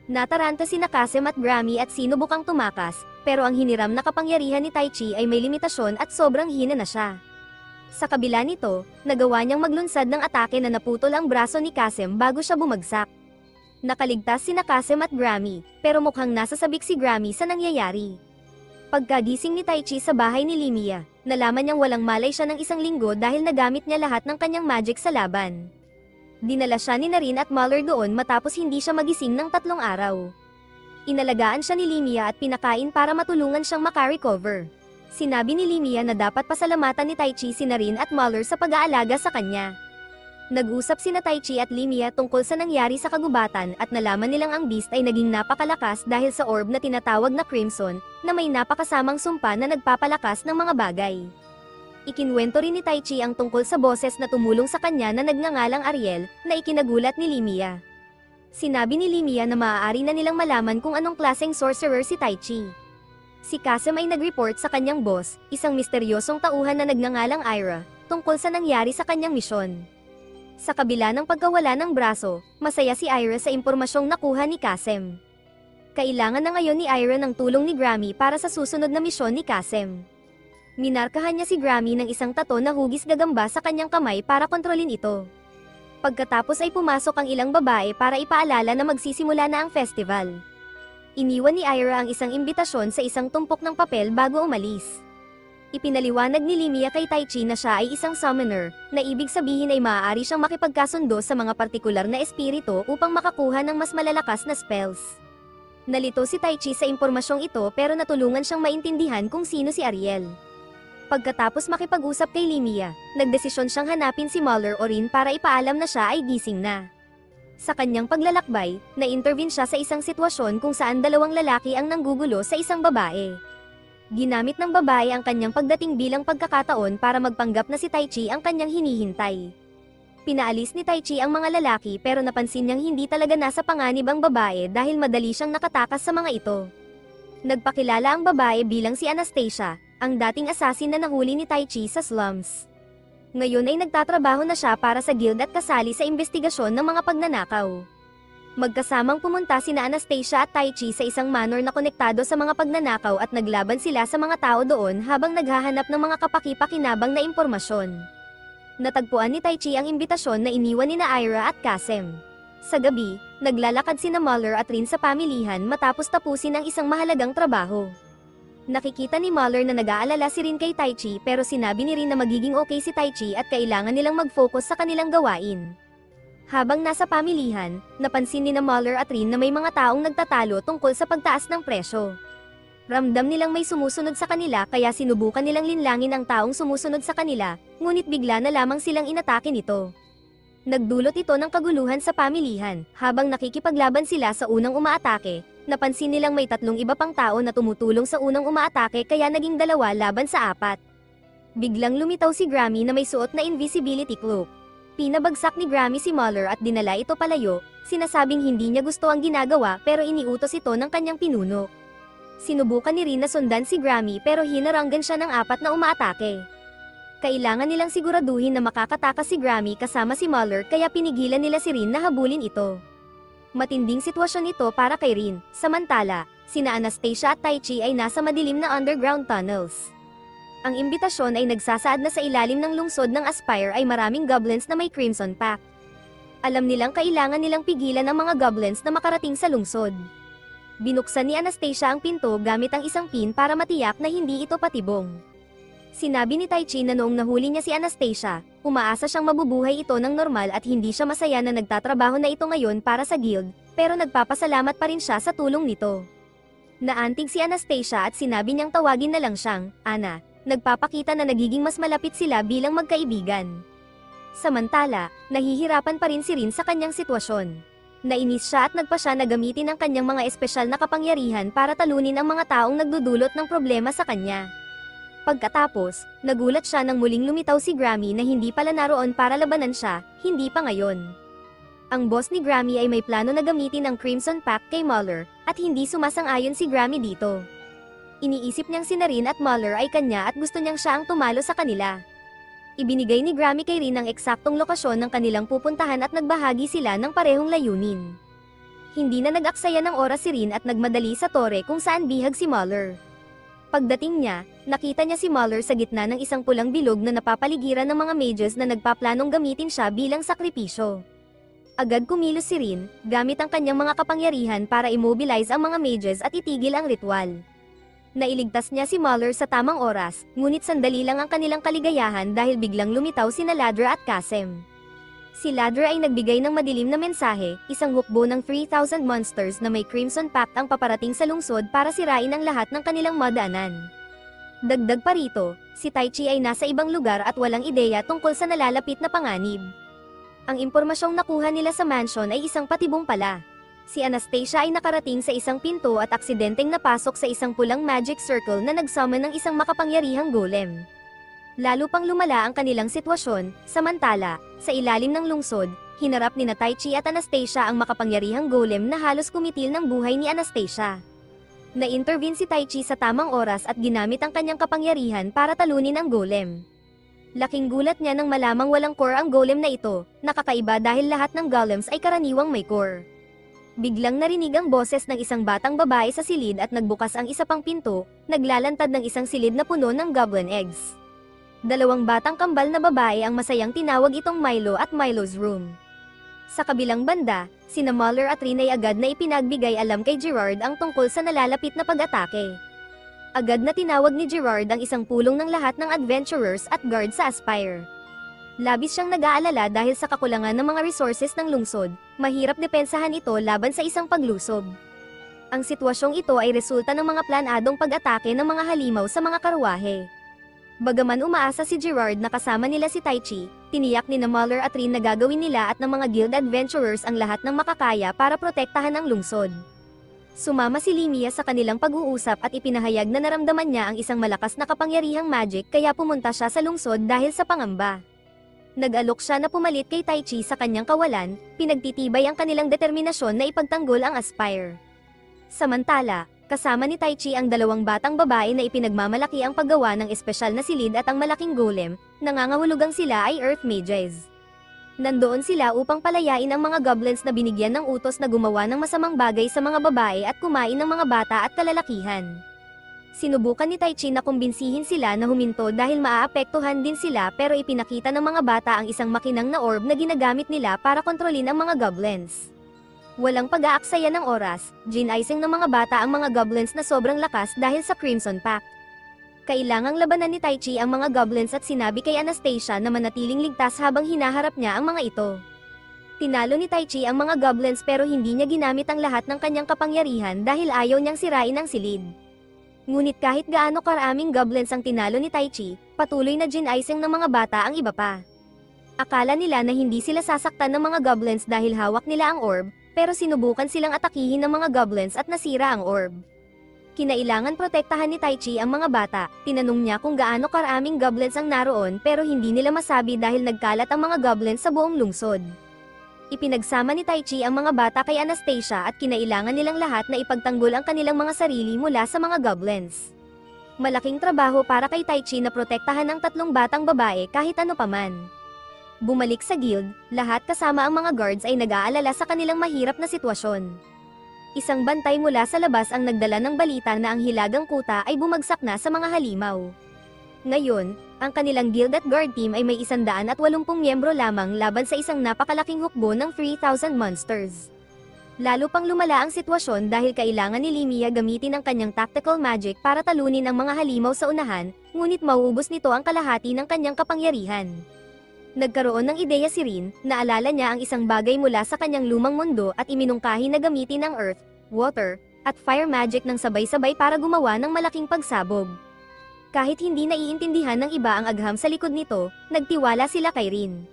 Nataranta sina Kasem at Grammy at sinubukang tumakas, pero ang hiniram na kapangyarihan ni Taichi ay may limitasyon at sobrang hina na siya. Sa kabila nito, nagawa niyang maglunsad ng atake na naputol ang braso ni Kasem bago siya bumagsak. Nakaligtas sina Kasem at Grammy, pero mukhang nasasabik si Grammy sa nangyayari. Pagkagising ni Taichi sa bahay ni Limia, nalaman niyang walang malay siya ng 1 linggo dahil nagamit niya lahat ng kanyang magic sa laban. Dinala siya ni Rin at Muller doon matapos hindi siya magising ng 3 araw. Inalagaan siya ni Limia at pinakain para matulungan siyang makarecover. Sinabi ni Limia na dapat pasalamatan ni Taichi si Rin at Muller sa pag-aalaga sa kanya. Nag-usap sina Taichi at Limia tungkol sa nangyari sa kagubatan at nalaman nilang ang beast ay naging napakalakas dahil sa orb na tinatawag na Crimson, na may napakasamang sumpa na nagpapalakas ng mga bagay. Ikinwento rin ni Taichi ang tungkol sa boses na tumulong sa kanya na nagngangalang Ariel, na ikinagulat ni Limia. Sinabi ni Limia na maaari na nilang malaman kung anong klaseng sorcerer si Taichi. Si Kasem ay nag-report sa kanyang boss, isang misteryosong tauhan na nagngangalang Ira, tungkol sa nangyari sa kanyang misyon. Sa kabila ng pagkawala ng braso, masaya si Ira sa impormasyong nakuha ni Kasem. Kailangan na ngayon ni Ira ng tulong ni Grammy para sa susunod na misyon ni Kasem. Minarkahan niya si Grammy ng isang tato na hugis gagamba sa kanyang kamay para kontrolin ito. Pagkatapos ay pumasok ang ilang babae para ipaalala na magsisimula na ang festival. Iniwan ni Ira ang isang imbitasyon sa isang tumpok ng papel bago umalis. Ipinaliwanag ni Limia kay Taichi na siya ay isang summoner, na ibig sabihin ay maaari siyang makipagkasundo sa mga partikular na espiritu upang makakuha ng mas malalakas na spells. Nalito si Taichi sa impormasyong ito pero natulungan siyang maintindihan kung sino si Ariel. Pagkatapos makipag-usap kay Limia, nagdesisyon siyang hanapin si Muller o Rin para ipaalam na siya ay gising na. Sa kanyang paglalakbay, na-intervene siya sa isang sitwasyon kung saan 2 lalaki ang nanggugulo sa isang babae. Ginamit ng babae ang kanyang pagdating bilang pagkakataon para magpanggap na si Taichi ang kanyang hinihintay. Pinaalis ni Taichi ang mga lalaki pero napansin niyang hindi talaga nasa panganib ang babae dahil madali siyang nakatakas sa mga ito. Nagpakilala ang babae bilang si Anastasia, ang dating assassin na nahuli ni Taichi sa slums. Ngayon ay nagtatrabaho na siya para sa guild at kasali sa investigasyon ng mga pagnanakaw. Magkasamang pumunta sina Anastasia at Taichi sa isang manor na konektado sa mga pagnanakaw at naglaban sila sa mga tao doon habang naghahanap ng mga kapaki-pakinabang na impormasyon. Natagpuan ni Taichi ang imbitasyon na iniwan nina Ira at Kasem. Sa gabi, naglalakad sina Muller at Rin sa pamilihan matapos tapusin ang isang mahalagang trabaho. Nakikita ni Muller na nag-aalala si Rin kay Taichi pero sinabi ni Rin na magiging okay si Taichi at kailangan nilang mag-focus sa kanilang gawain. Habang nasa pamilihan, napansin ni Muller at Rin na may mga taong nagtatalo tungkol sa pagtaas ng presyo. Ramdam nilang may sumusunod sa kanila kaya sinubukan nilang linlangin ang taong sumusunod sa kanila, ngunit bigla na lamang silang inatake nito. Nagdulot ito ng kaguluhan sa pamilihan. Habang nakikipaglaban sila sa unang umaatake, napansin nilang may 3 iba pang tao na tumutulong sa unang umaatake kaya naging 2 laban sa 4. Biglang lumitaw si Grammy na may suot na invisibility cloak. Pinabagsak ni Grammy si Muller at dinala ito palayo, sinasabing hindi niya gusto ang ginagawa pero iniutos ito ng kanyang pinuno. Sinubukan ni Rin na sundan si Grammy pero hinaranggan siya ng 4 na umaatake. Kailangan nilang siguraduhin na makakatakas si Grammy kasama si Muller kaya pinigilan nila si Rin na habulin ito. Matinding sitwasyon ito para kay Rin. Samantala, sina Anastasia at Taichi ay nasa madilim na underground tunnels. Ang imbitasyon ay nagsasaad na sa ilalim ng lungsod ng Aspire ay maraming goblins na may Crimson Pact. Alam nilang kailangan nilang pigilan ang mga goblins na makarating sa lungsod. Binuksan ni Anastasia ang pinto gamit ang isang pin para matiyak na hindi ito patibong. Sinabi ni Taichi na noong nahuli niya si Anastasia, umaasa siyang mabubuhay ito ng normal at hindi siya masaya na nagtatrabaho na ito ngayon para sa guild, pero nagpapasalamat pa rin siya sa tulong nito. Naantig si Anastasia at sinabi niyang tawagin na lang siyang Ana. Nagpapakita na nagiging mas malapit sila bilang magkaibigan. Samantala, nahihirapan pa rin si Rin sa kanyang sitwasyon. Nainis siya at nagpa siya na gamitin ang kanyang mga espesyal na kapangyarihan para talunin ang mga taong nagdudulot ng problema sa kanya. Pagkatapos, nagulat siya nang muling lumitaw si Grammy na hindi pala naroon para labanan siya, hindi pa ngayon. Ang boss ni Grammy ay may plano na gamitin ang Crimson Pact kay Muller, at hindi sumasang-ayon si Grammy dito. Iniisip niyang si Rin at Muller ay kanya at gusto niyang siya ang tumalo sa kanila. Ibinigay ni Grammy kay Rin ang eksaktong lokasyon ng kanilang pupuntahan at nagbahagi sila ng parehong layunin. Hindi na nag-aksaya ng oras si Rin at nagmadali sa tore kung saan bihag si Muller. Pagdating niya, nakita niya si Muller sa gitna ng isang pulang bilog na napapaligiran ng mga mages na nagpaplanong gamitin siya bilang sakripisyo. Agad kumilos si Rin, gamit ang kanyang mga kapangyarihan para immobilize ang mga mages at itigil ang ritual. Nailigtas niya si Muller sa tamang oras, ngunit sandali lang ang kanilang kaligayahan dahil biglang lumitaw sina Ladra at Kasem. Si Ladra ay nagbigay ng madilim na mensahe, isang hukbo ng 3,000 monsters na may Crimson Pact ang paparating sa lungsod para sirain ang lahat ng kanilang madaanan. Dagdag pa rito, si Taichi ay nasa ibang lugar at walang ideya tungkol sa nalalapit na panganib. Ang impormasyong nakuha nila sa mansion ay isang patibong pala. Si Anastasia ay nakarating sa isang pinto at aksidenteng napasok sa isang pulang magic circle na nagsummon ng isang makapangyarihang golem. Lalo pang lumala ang kanilang sitwasyon, samantala, sa ilalim ng lungsod, hinarap ni Taichi at Anastasia ang makapangyarihang golem na halos kumitil ng buhay ni Anastasia. Na-intervene si Taichi sa tamang oras at ginamit ang kanyang kapangyarihan para talunin ang golem. Laking gulat niya nang malamang walang core ang golem na ito, nakakaiba dahil lahat ng golems ay karaniwang may core. Biglang narinig ang boses ng isang batang babae sa silid at nagbukas ang isa pang pinto, naglalantad ng isang silid na puno ng goblin eggs. 2 batang kambal na babae ang masayang tinawag itong Milo at Milo's Room. Sa kabilang banda, sina Muller at Rin ay agad na ipinagbigay alam kay Gerard ang tungkol sa nalalapit na pag-atake. Agad na tinawag ni Gerard ang isang pulong ng lahat ng adventurers at guard sa Aspire. Labis siyang nag-aalala dahil sa kakulangan ng mga resources ng lungsod, mahirap depensahan ito laban sa isang paglusob. Ang sitwasyong ito ay resulta ng mga planadong pag-atake ng mga halimaw sa mga karwahe. Bagaman umaasa si Gerard na kasama nila si Taichi, tiniyak ni Muller at Rin na gagawin nila at ng mga guild adventurers ang lahat ng makakaya para protektahan ang lungsod. Sumama si Limia sa kanilang pag-uusap at ipinahayag na naramdaman niya ang isang malakas na kapangyarihang magic kaya pumunta siya sa lungsod dahil sa pangamba. Nag-alok siya na pumalit kay Taichi sa kanyang kawalan, pinagtitibay ang kanilang determinasyon na ipagtanggol ang Aspire. Samantala, kasama ni Taichi ang 2 batang babae na ipinagmamalaki ang paggawa ng espesyal na silid at ang malaking golem, nangangahulugang sila ay Earth Mages. Nandoon sila upang palayain ang mga goblins na binigyan ng utos na gumawa ng masamang bagay sa mga babae at kumain ng mga bata at kalalakihan. Sinubukan ni Tai Chi na kumbinsihin sila na huminto dahil maaapektuhan din sila, pero ipinakita ng mga bata ang isang makinang na orb na ginagamit nila para kontrolin ang mga goblins. Walang pag-aaksaya ng oras, ginaising ng mga bata ang mga goblins na sobrang lakas dahil sa Crimson Pact. Kailangang labanan ni Tai Chi ang mga goblins at sinabi kay Anastasia na manatiling ligtas habang hinaharap niya ang mga ito. Tinalo ni Tai Chi ang mga goblins pero hindi niya ginamit ang lahat ng kanyang kapangyarihan dahil ayaw niyang sirain ang silid. Ngunit kahit gaano karaming goblins ang tinalo ni Tai Chi, patuloy na ginaising ng mga bata ang iba pa. Akala nila na hindi sila sasaktan ng mga goblins dahil hawak nila ang orb, pero sinubukan silang atakihin ng mga goblins at nasira ang orb. Kinailangan protektahan ni Tai Chi ang mga bata. Tinanong niya kung gaano karaming goblins ang naroon pero hindi nila masabi dahil nagkalat ang mga goblins sa buong lungsod. Ipinagsama ni Tai Chi ang mga bata kay Anastasia at kinailangan nilang lahat na ipagtanggol ang kanilang mga sarili mula sa mga goblins. Malaking trabaho para kay Tai Chi na protektahan ang tatlong batang babae kahit ano paman. Bumalik sa guild, lahat kasama ang mga guards ay nag-aalala sa kanilang mahirap na sitwasyon. Isang bantay mula sa labas ang nagdala ng balita na ang hilagang kuta ay bumagsak na sa mga halimaw. Ngayon, ang kanilang guild at guard team ay may 180 miyembro lamang laban sa isang napakalaking hukbo ng 3,000 monsters. Lalo pang lumala ang sitwasyon dahil kailangan ni Limia gamitin ang kanyang tactical magic para talunin ang mga halimaw sa unahan, ngunit mauubos nito ang kalahati ng kanyang kapangyarihan. Nagkaroon ng ideya si Rin, naalala niya ang isang bagay mula sa kanyang lumang mundo at iminungkahi na gamitin ang earth, water, at fire magic ng sabay-sabay para gumawa ng malaking pagsabog. Kahit hindi naiintindihan ng iba ang agham sa likod nito, nagtiwala sila kay Rin.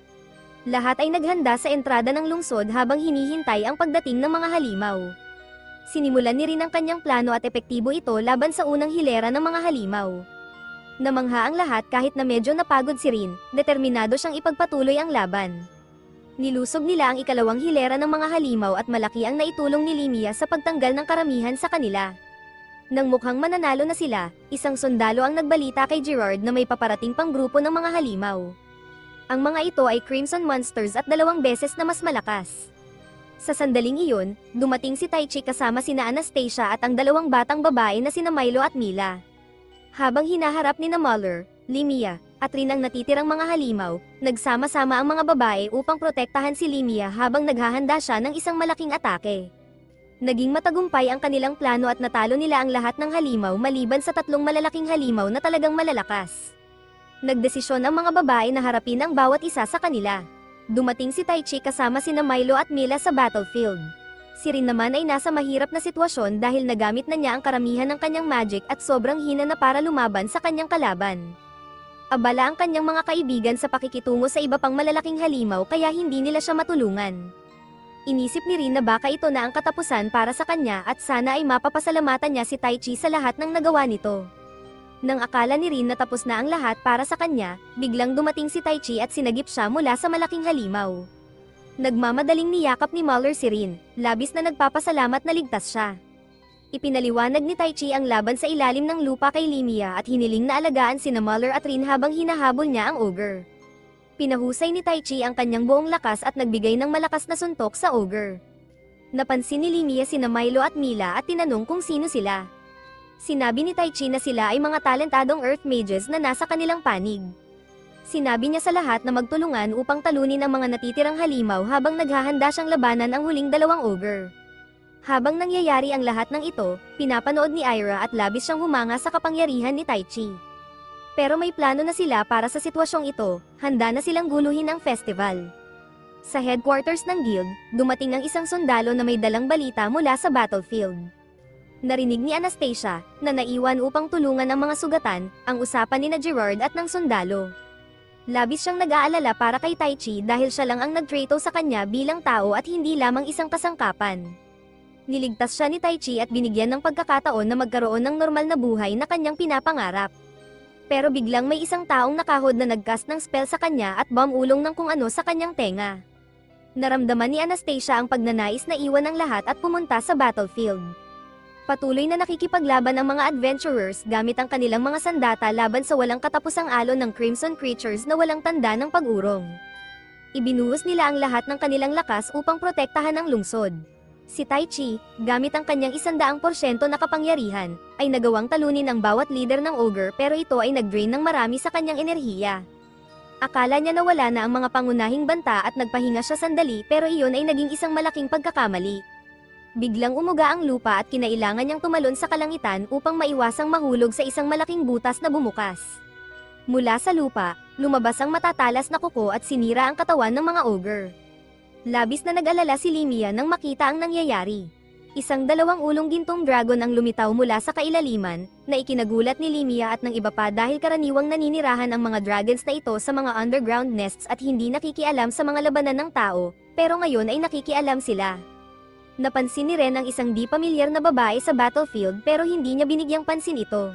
Lahat ay naghanda sa entrada ng lungsod habang hinihintay ang pagdating ng mga halimaw. Sinimulan ni Rin ang kanyang plano at epektibo ito laban sa unang hilera ng mga halimaw. Namangha ang lahat kahit na medyo napagod si Rin, determinado siyang ipagpatuloy ang laban. Nilusob nila ang ikalawang hilera ng mga halimaw at malaki ang naitulong ni Limia sa pagtanggal ng karamihan sa kanila. Nang mukhang mananalo na sila, isang sundalo ang nagbalita kay Gerard na may paparating pang grupo ng mga halimaw. Ang mga ito ay Crimson Monsters at 2 beses na mas malakas. Sa sandaling iyon, dumating si Tai Chi kasama sina Anastasia at ang 2 batang babae na sina Milo at Mila. Habang hinaharap ni Muller, Limia, at Rin ang natitirang mga halimaw, nagsama-sama ang mga babae upang protektahan si Limia habang naghahanda siya ng isang malaking atake. Naging matagumpay ang kanilang plano at natalo nila ang lahat ng halimaw maliban sa 3 malalaking halimaw na talagang malalakas. Nagdesisyon ang mga babae na harapin ang bawat isa sa kanila. Dumating si Tai Chi kasama sina Milo at Mila sa battlefield. Si Rin naman ay nasa mahirap na sitwasyon dahil nagamit na niya ang karamihan ng kanyang magic at sobrang hina na para lumaban sa kanyang kalaban. Abala ang kanyang mga kaibigan sa pakikitungo sa iba pang malalaking halimaw kaya hindi nila siya matulungan. Inisip ni Rin na baka ito na ang katapusan para sa kanya at sana ay mapapasalamatan niya si Tai Chi sa lahat ng nagawa nito. Nang akala ni Rin na tapos na ang lahat para sa kanya, biglang dumating si Tai Chi at sinagip siya mula sa malaking halimaw. Nagmamadaling niyakap ni Muller si Rin, labis na nagpapasalamat na ligtas siya. Ipinaliwanag ni Tai Chi ang laban sa ilalim ng lupa kay Limia at hiniling na alagaan sina Muller at Rin habang hinahabol niya ang ogre. Pinahusay ni Tai Chi ang kanyang buong lakas at nagbigay ng malakas na suntok sa ogre. Napansin ni Limia sina Milo at Mila at tinanong kung sino sila. Sinabi ni Tai Chi na sila ay mga talentadong earth mages na nasa kanilang panig. Sinabi niya sa lahat na magtulungan upang talunin ang mga natitirang halimaw habang naghahanda siyang labanan ang huling 2 ogre. Habang nangyayari ang lahat ng ito, pinapanood ni Ira at labis siyang humanga sa kapangyarihan ni Tai Chi. Pero may plano na sila para sa sitwasyong ito, handa na silang guluhin ang festival. Sa headquarters ng guild, dumating ang isang sundalo na may dalang balita mula sa battlefield. Narinig ni Anastasia, na naiwan upang tulungan ang mga sugatan, ang usapan ni Gerard at ng sundalo. Labis siyang nag-aalala para kay Tai Chi dahil siya lang ang nagtrato sa kanya bilang tao at hindi lamang isang kasangkapan. Niligtas siya ni Tai Chi at binigyan ng pagkakataon na magkaroon ng normal na buhay na kanyang pinapangarap. Pero biglang may isang taong nakahod na nag-cast ng spell sa kanya at umulong ng kung ano sa kanyang tenga. Naramdaman ni Anastasia ang pagnanais na iwan ang lahat at pumunta sa battlefield. Patuloy na nakikipaglaban ang mga adventurers gamit ang kanilang mga sandata laban sa walang katapusang alon ng crimson creatures na walang tanda ng pag-urong. Ibinuhos nila ang lahat ng kanilang lakas upang protektahan ang lungsod. Si Tai Chi, gamit ang kanyang 100% na kapangyarihan, ay nagawang talunin ang bawat leader ng ogre pero ito ay nag-drain ng marami sa kanyang enerhiya. Akala niya nawala na ang mga pangunahing banta at nagpahinga siya sandali pero iyon ay naging isang malaking pagkakamali. Biglang umuga ang lupa at kinailangan niyang tumalon sa kalangitan upang maiwasang mahulog sa isang malaking butas na bumukas. Mula sa lupa, lumabas ang matatalas na kuko at sinira ang katawan ng mga ogre. Labis na nag-alala si Limia nang makita ang nangyayari. Isang 2 ulong gintong dragon ang lumitaw mula sa kailaliman, na ikinagulat ni Limia at ng iba pa dahil karaniwang naninirahan ang mga dragons na ito sa mga underground nests at hindi nakikialam sa mga labanan ng tao, pero ngayon ay nakikialam sila. Napansin ni Ren ang isang di pamilyar na babae sa battlefield pero hindi niya binigyang pansin ito.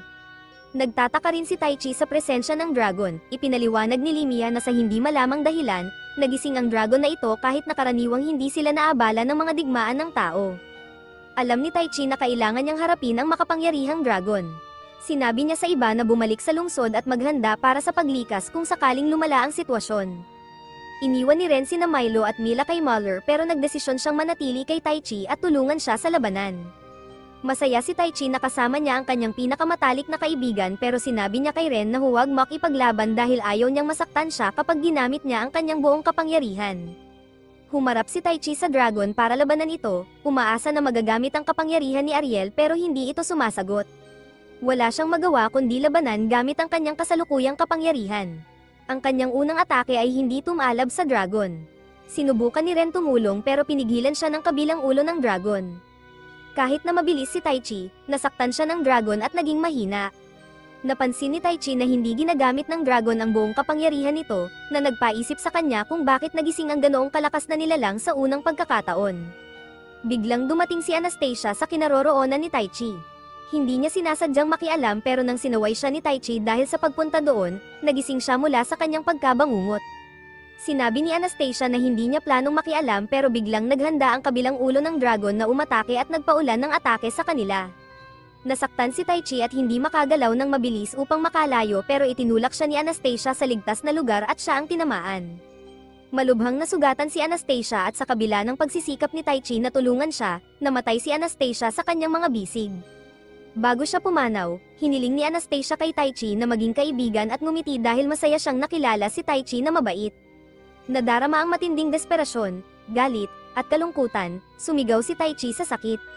Nagtataka rin si Tai Chi sa presensya ng dragon, ipinaliwanag ni Limia na sa hindi malamang dahilan, nagising ang dragon na ito kahit na karaniwang hindi sila naabala ng mga digmaan ng tao. Alam ni Tai Chi na kailangan niyang harapin ang makapangyarihang dragon. Sinabi niya sa iba na bumalik sa lungsod at maghanda para sa paglikas kung sakaling lumala ang sitwasyon. Iniwan ni Ren sina Milo at Mila kay Muller pero nagdesisyon siyang manatili kay Tai Chi at tulungan siya sa labanan. Masaya si Tai Chi na kasama niya ang kanyang pinakamatalik na kaibigan pero sinabi niya kay Ren na huwag makipaglaban dahil ayaw niyang masaktan siya kapag ginamit niya ang kanyang buong kapangyarihan. Humarap si Tai Chi sa dragon para labanan ito, umaasa na magagamit ang kapangyarihan ni Ariel pero hindi ito sumasagot. Wala siyang magawa kundi labanan gamit ang kanyang kasalukuyang kapangyarihan. Ang kanyang unang atake ay hindi tumalab sa dragon. Sinubukan ni Ren tumulong pero pinigilan siya ng kabilang ulo ng dragon. Kahit na mabilis si Tai Chi, nasaktan siya ng dragon at naging mahina. Napansin ni Tai Chi na hindi ginagamit ng dragon ang buong kapangyarihan nito, na nagpaisip sa kanya kung bakit nagising ang ganoong kalakas na nilalang sa unang pagkakataon. Biglang dumating si Anastasia sa kinaroroonan ni Tai Chi. Hindi niya sinasadyang makialam pero nang sinaway siya ni Tai Chi dahil sa pagpunta doon, nagising siya mula sa kanyang pagkabangungot. Sinabi ni Anastasia na hindi niya planong makialam pero biglang naghanda ang kabilang ulo ng dragon na umatake at nagpaulan ng atake sa kanila. Nasaktan si Tai Chi at hindi makagalaw ng mabilis upang makalayo pero itinulak siya ni Anastasia sa ligtas na lugar at siya ang tinamaan. Malubhang nasugatan si Anastasia at sa kabila ng pagsisikap ni Tai Chi na tulungan siya, namatay si Anastasia sa kanyang mga bisig. Bago siya pumanaw, hiniling ni Anastasia kay Tai Chi na maging kaibigan at ngumiti dahil masaya siyang nakilala si Tai Chi na mabait. Nadarama ang matinding desperasyon, galit, at kalungkutan, sumigaw si Tai Chi sa sakit.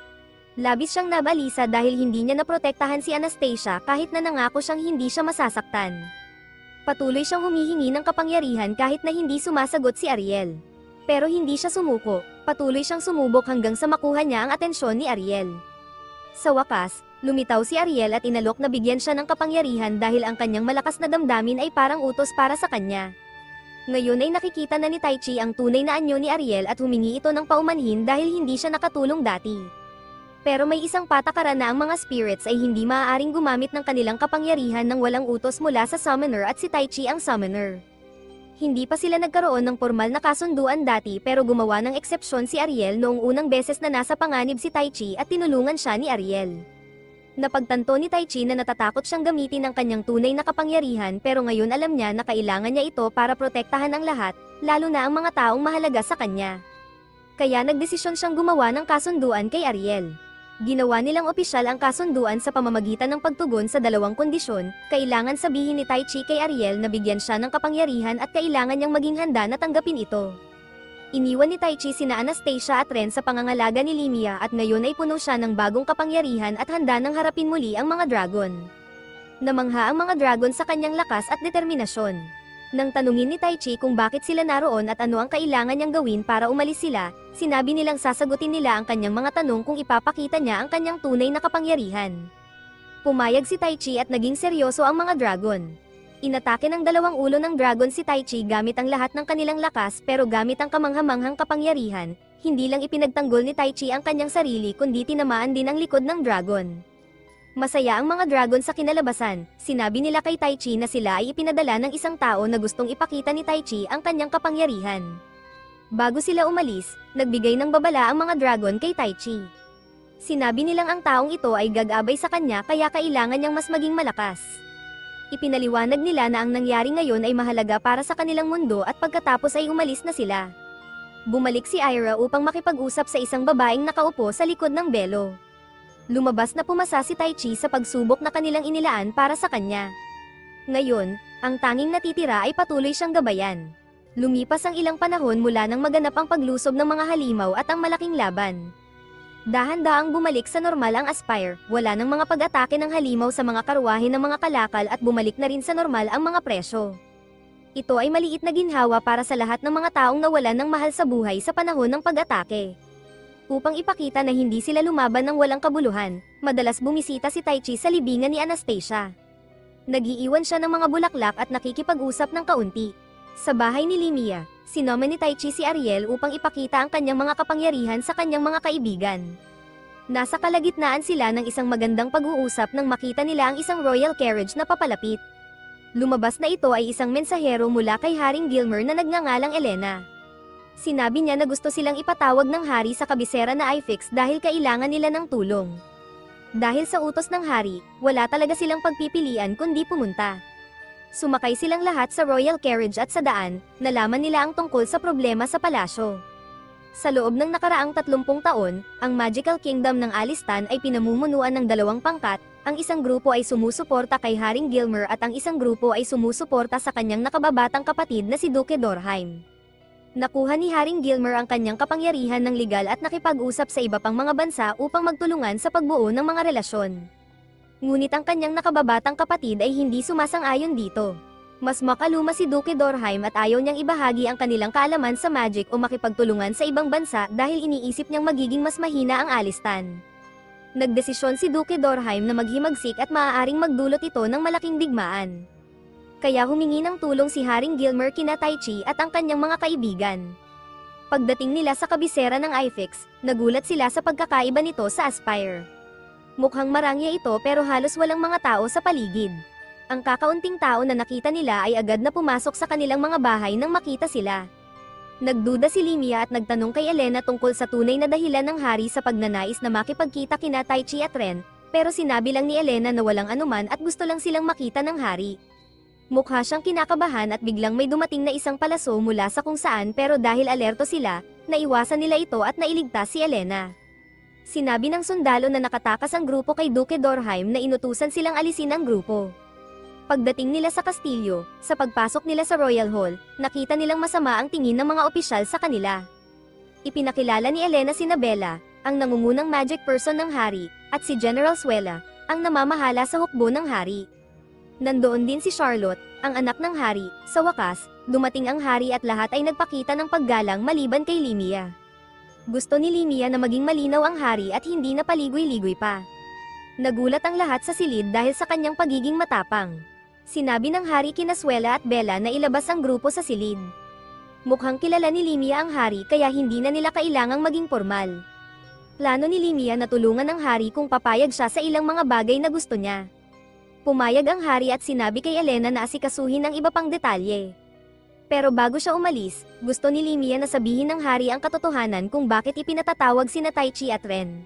Labis siyang nabalisa dahil hindi niya naprotektahan si Anastasia kahit na nangako siyang hindi siya masasaktan. Patuloy siyang humihingi ng kapangyarihan kahit na hindi sumasagot si Ariel. Pero hindi siya sumuko, patuloy siyang sumubok hanggang sa makuha niya ang atensyon ni Ariel. Sa wakas, lumitaw si Ariel at inalok na bigyan siya ng kapangyarihan dahil ang kanyang malakas na damdamin ay parang utos para sa kanya. Ngayon ay nakikita na ni Tai Chi ang tunay na anyo ni Ariel at humingi ito ng paumanhin dahil hindi siya nakatulong dati. Pero may isang patakaran na ang mga spirits ay hindi maaaring gumamit ng kanilang kapangyarihan nang walang utos mula sa summoner at si Tai Chi ang summoner. Hindi pa sila nagkaroon ng formal na kasunduan dati pero gumawa ng eksepsyon si Ariel noong unang beses na nasa panganib si Tai Chi at tinulungan siya ni Ariel. Napagtanto ni Tai Chi na natatakot siyang gamitin ang kanyang tunay na kapangyarihan pero ngayon alam niya na kailangan niya ito para protektahan ang lahat, lalo na ang mga taong mahalaga sa kanya. Kaya nagdesisyon siyang gumawa ng kasunduan kay Ariel. Ginawa nilang opisyal ang kasunduan sa pamamagitan ng pagtugon sa 2 kondisyon, kailangan sabihin ni Tai Chi kay Ariel na bigyan siya ng kapangyarihan at kailangan niyang maging handa na tanggapin ito. Iniwan ni Tai Chi sina Anastasia at Ren sa pangangalaga ni Limia at ngayon ay puno siya ng bagong kapangyarihan at handa nang harapin muli ang mga dragon. Namangha ang mga dragon sa kanyang lakas at determinasyon. Nang tanungin ni Tai Chi kung bakit sila naroon at ano ang kailangan niyang gawin para umalis sila, sinabi nilang sasagutin nila ang kanyang mga tanong kung ipapakita niya ang kanyang tunay na kapangyarihan. Pumayag si Tai Chi at naging seryoso ang mga dragon. Inatake ng 2 ulo ng dragon si Tai Chi gamit ang lahat ng kanilang lakas pero gamit ang kamanghamanghang kapangyarihan, hindi lang ipinagtanggol ni Tai Chi ang kanyang sarili kundi tinamaan din ang likod ng dragon. Masaya ang mga dragon sa kinalabasan, sinabi nila kay Tai Chi na sila ay ipinadala ng isang tao na gustong ipakita ni Tai Chi ang kanyang kapangyarihan. Bago sila umalis, nagbigay ng babala ang mga dragon kay Tai Chi. Sinabi nilang ang taong ito ay gagabay sa kanya kaya kailangan niyang mas maging malakas. Ipinaliwanag nila na ang nangyari ngayon ay mahalaga para sa kanilang mundo at pagkatapos ay umalis na sila. Bumalik si Ira upang makipag-usap sa isang babaeng nakaupo sa likod ng belo. Lumabas na pumasa si Taichi sa pagsubok na kanilang inilaan para sa kanya. Ngayon, ang tanging natitira ay patuloy siyang gabayan. Lumipas ang ilang panahon mula nang maganap ang paglusob ng mga halimaw at ang malaking laban. Dahan-daang bumalik sa normal ang Aspire, wala nang mga pag-atake ng halimaw sa mga karwahe ng mga kalakal at bumalik na rin sa normal ang mga presyo. Ito ay maliit na ginhawa para sa lahat ng mga taong nawalan ng mahal sa buhay sa panahon ng pag-atake. Upang ipakita na hindi sila lumaban ng walang kabuluhan, madalas bumisita si Taichi sa libingan ni Anastasia. Nag-iiwan siya ng mga bulaklak at nakikipag-usap ng kaunti. Sa bahay ni Limia, sinoma ni Taichi si Ariel upang ipakita ang kanyang mga kapangyarihan sa kanyang mga kaibigan. Nasa kalagitnaan sila ng isang magandang pag-uusap nang makita nila ang isang royal carriage na papalapit. Lumabas na ito ay isang mensahero mula kay Haring Gilmer na nagngangalang Elena. Sinabi niya na gusto silang ipatawag ng hari sa kabisera na Ifix dahil kailangan nila ng tulong. Dahil sa utos ng hari, wala talaga silang pagpipilian kundi pumunta. Sumakay silang lahat sa royal carriage at sa daan, nalaman nila ang tungkol sa problema sa palasyo. Sa loob ng nakaraang 30 taon, ang Magical Kingdom ng Alistan ay pinamumunuan ng dalawang pangkat, ang isang grupo ay sumusuporta kay Haring Gilmer at ang isang grupo ay sumusuporta sa kanyang nakababatang kapatid na si Duke Dorheim. Nakuha ni Haring Gilmer ang kanyang kapangyarihan ng legal at nakipag-usap sa iba pang mga bansa upang magtulungan sa pagbuo ng mga relasyon. Ngunit ang kanyang nakababatang kapatid ay hindi sumasang-ayon dito. Mas makaluma si Duke Dorheim at ayaw niyang ibahagi ang kanilang kaalaman sa magic o makipagtulungan sa ibang bansa dahil iniisip niyang magiging mas mahina ang Alistan. Nagdesisyon si Duke Dorheim na maghimagsik at maaaring magdulot ito ng malaking digmaan. Kaya humingi ng tulong si Haring Gilmer kina Taichi at ang kanyang mga kaibigan. Pagdating nila sa kabisera ng Ifix, nagulat sila sa pagkakaiba nito sa Aspire. Mukhang marangya ito pero halos walang mga tao sa paligid. Ang kakaunting tao na nakita nila ay agad na pumasok sa kanilang mga bahay nang makita sila. Nagduda si Limia at nagtanong kay Elena tungkol sa tunay na dahilan ng hari sa pagnanais na makipagkita kina Taichi at Ren, pero sinabi lang ni Elena na walang anuman at gusto lang silang makita ng hari. Mukha siyang kinakabahan at biglang may dumating na isang palaso mula sa kung saan pero dahil alerto sila, naiwasan nila ito at nailigtas si Elena. Sinabi ng sundalo na nakatakas ang grupo kay Duke Dorheim na inutusan silang alisin ang grupo. Pagdating nila sa kastilyo, sa pagpasok nila sa Royal Hall, nakita nilang masama ang tingin ng mga opisyal sa kanila. Ipinakilala ni Elena si Bella, ang nangungunang magic person ng hari, at si General Suela, ang namamahala sa hukbo ng hari. Nandoon din si Charlotte, ang anak ng hari. Sa wakas, dumating ang hari at lahat ay nagpakita ng paggalang maliban kay Limia. Gusto ni Limia na maging malinaw ang hari at hindi na paligoy-ligoy pa. Nagulat ang lahat sa silid dahil sa kanyang pagiging matapang. Sinabi ng hari kina Suela at Bella na ilabas ang grupo sa silid. Mukhang kilala ni Limia ang hari kaya hindi na nila kailangang maging formal. Plano ni Limia na tulungan ang hari kung papayag siya sa ilang mga bagay na gusto niya. Pumayag ang hari at sinabi kay Elena na asikasuhin ang iba pang detalye. Pero bago siya umalis, gusto ni Limia na sabihin ng hari ang katotohanan kung bakit ipinatatawag sina Taichi at Ren.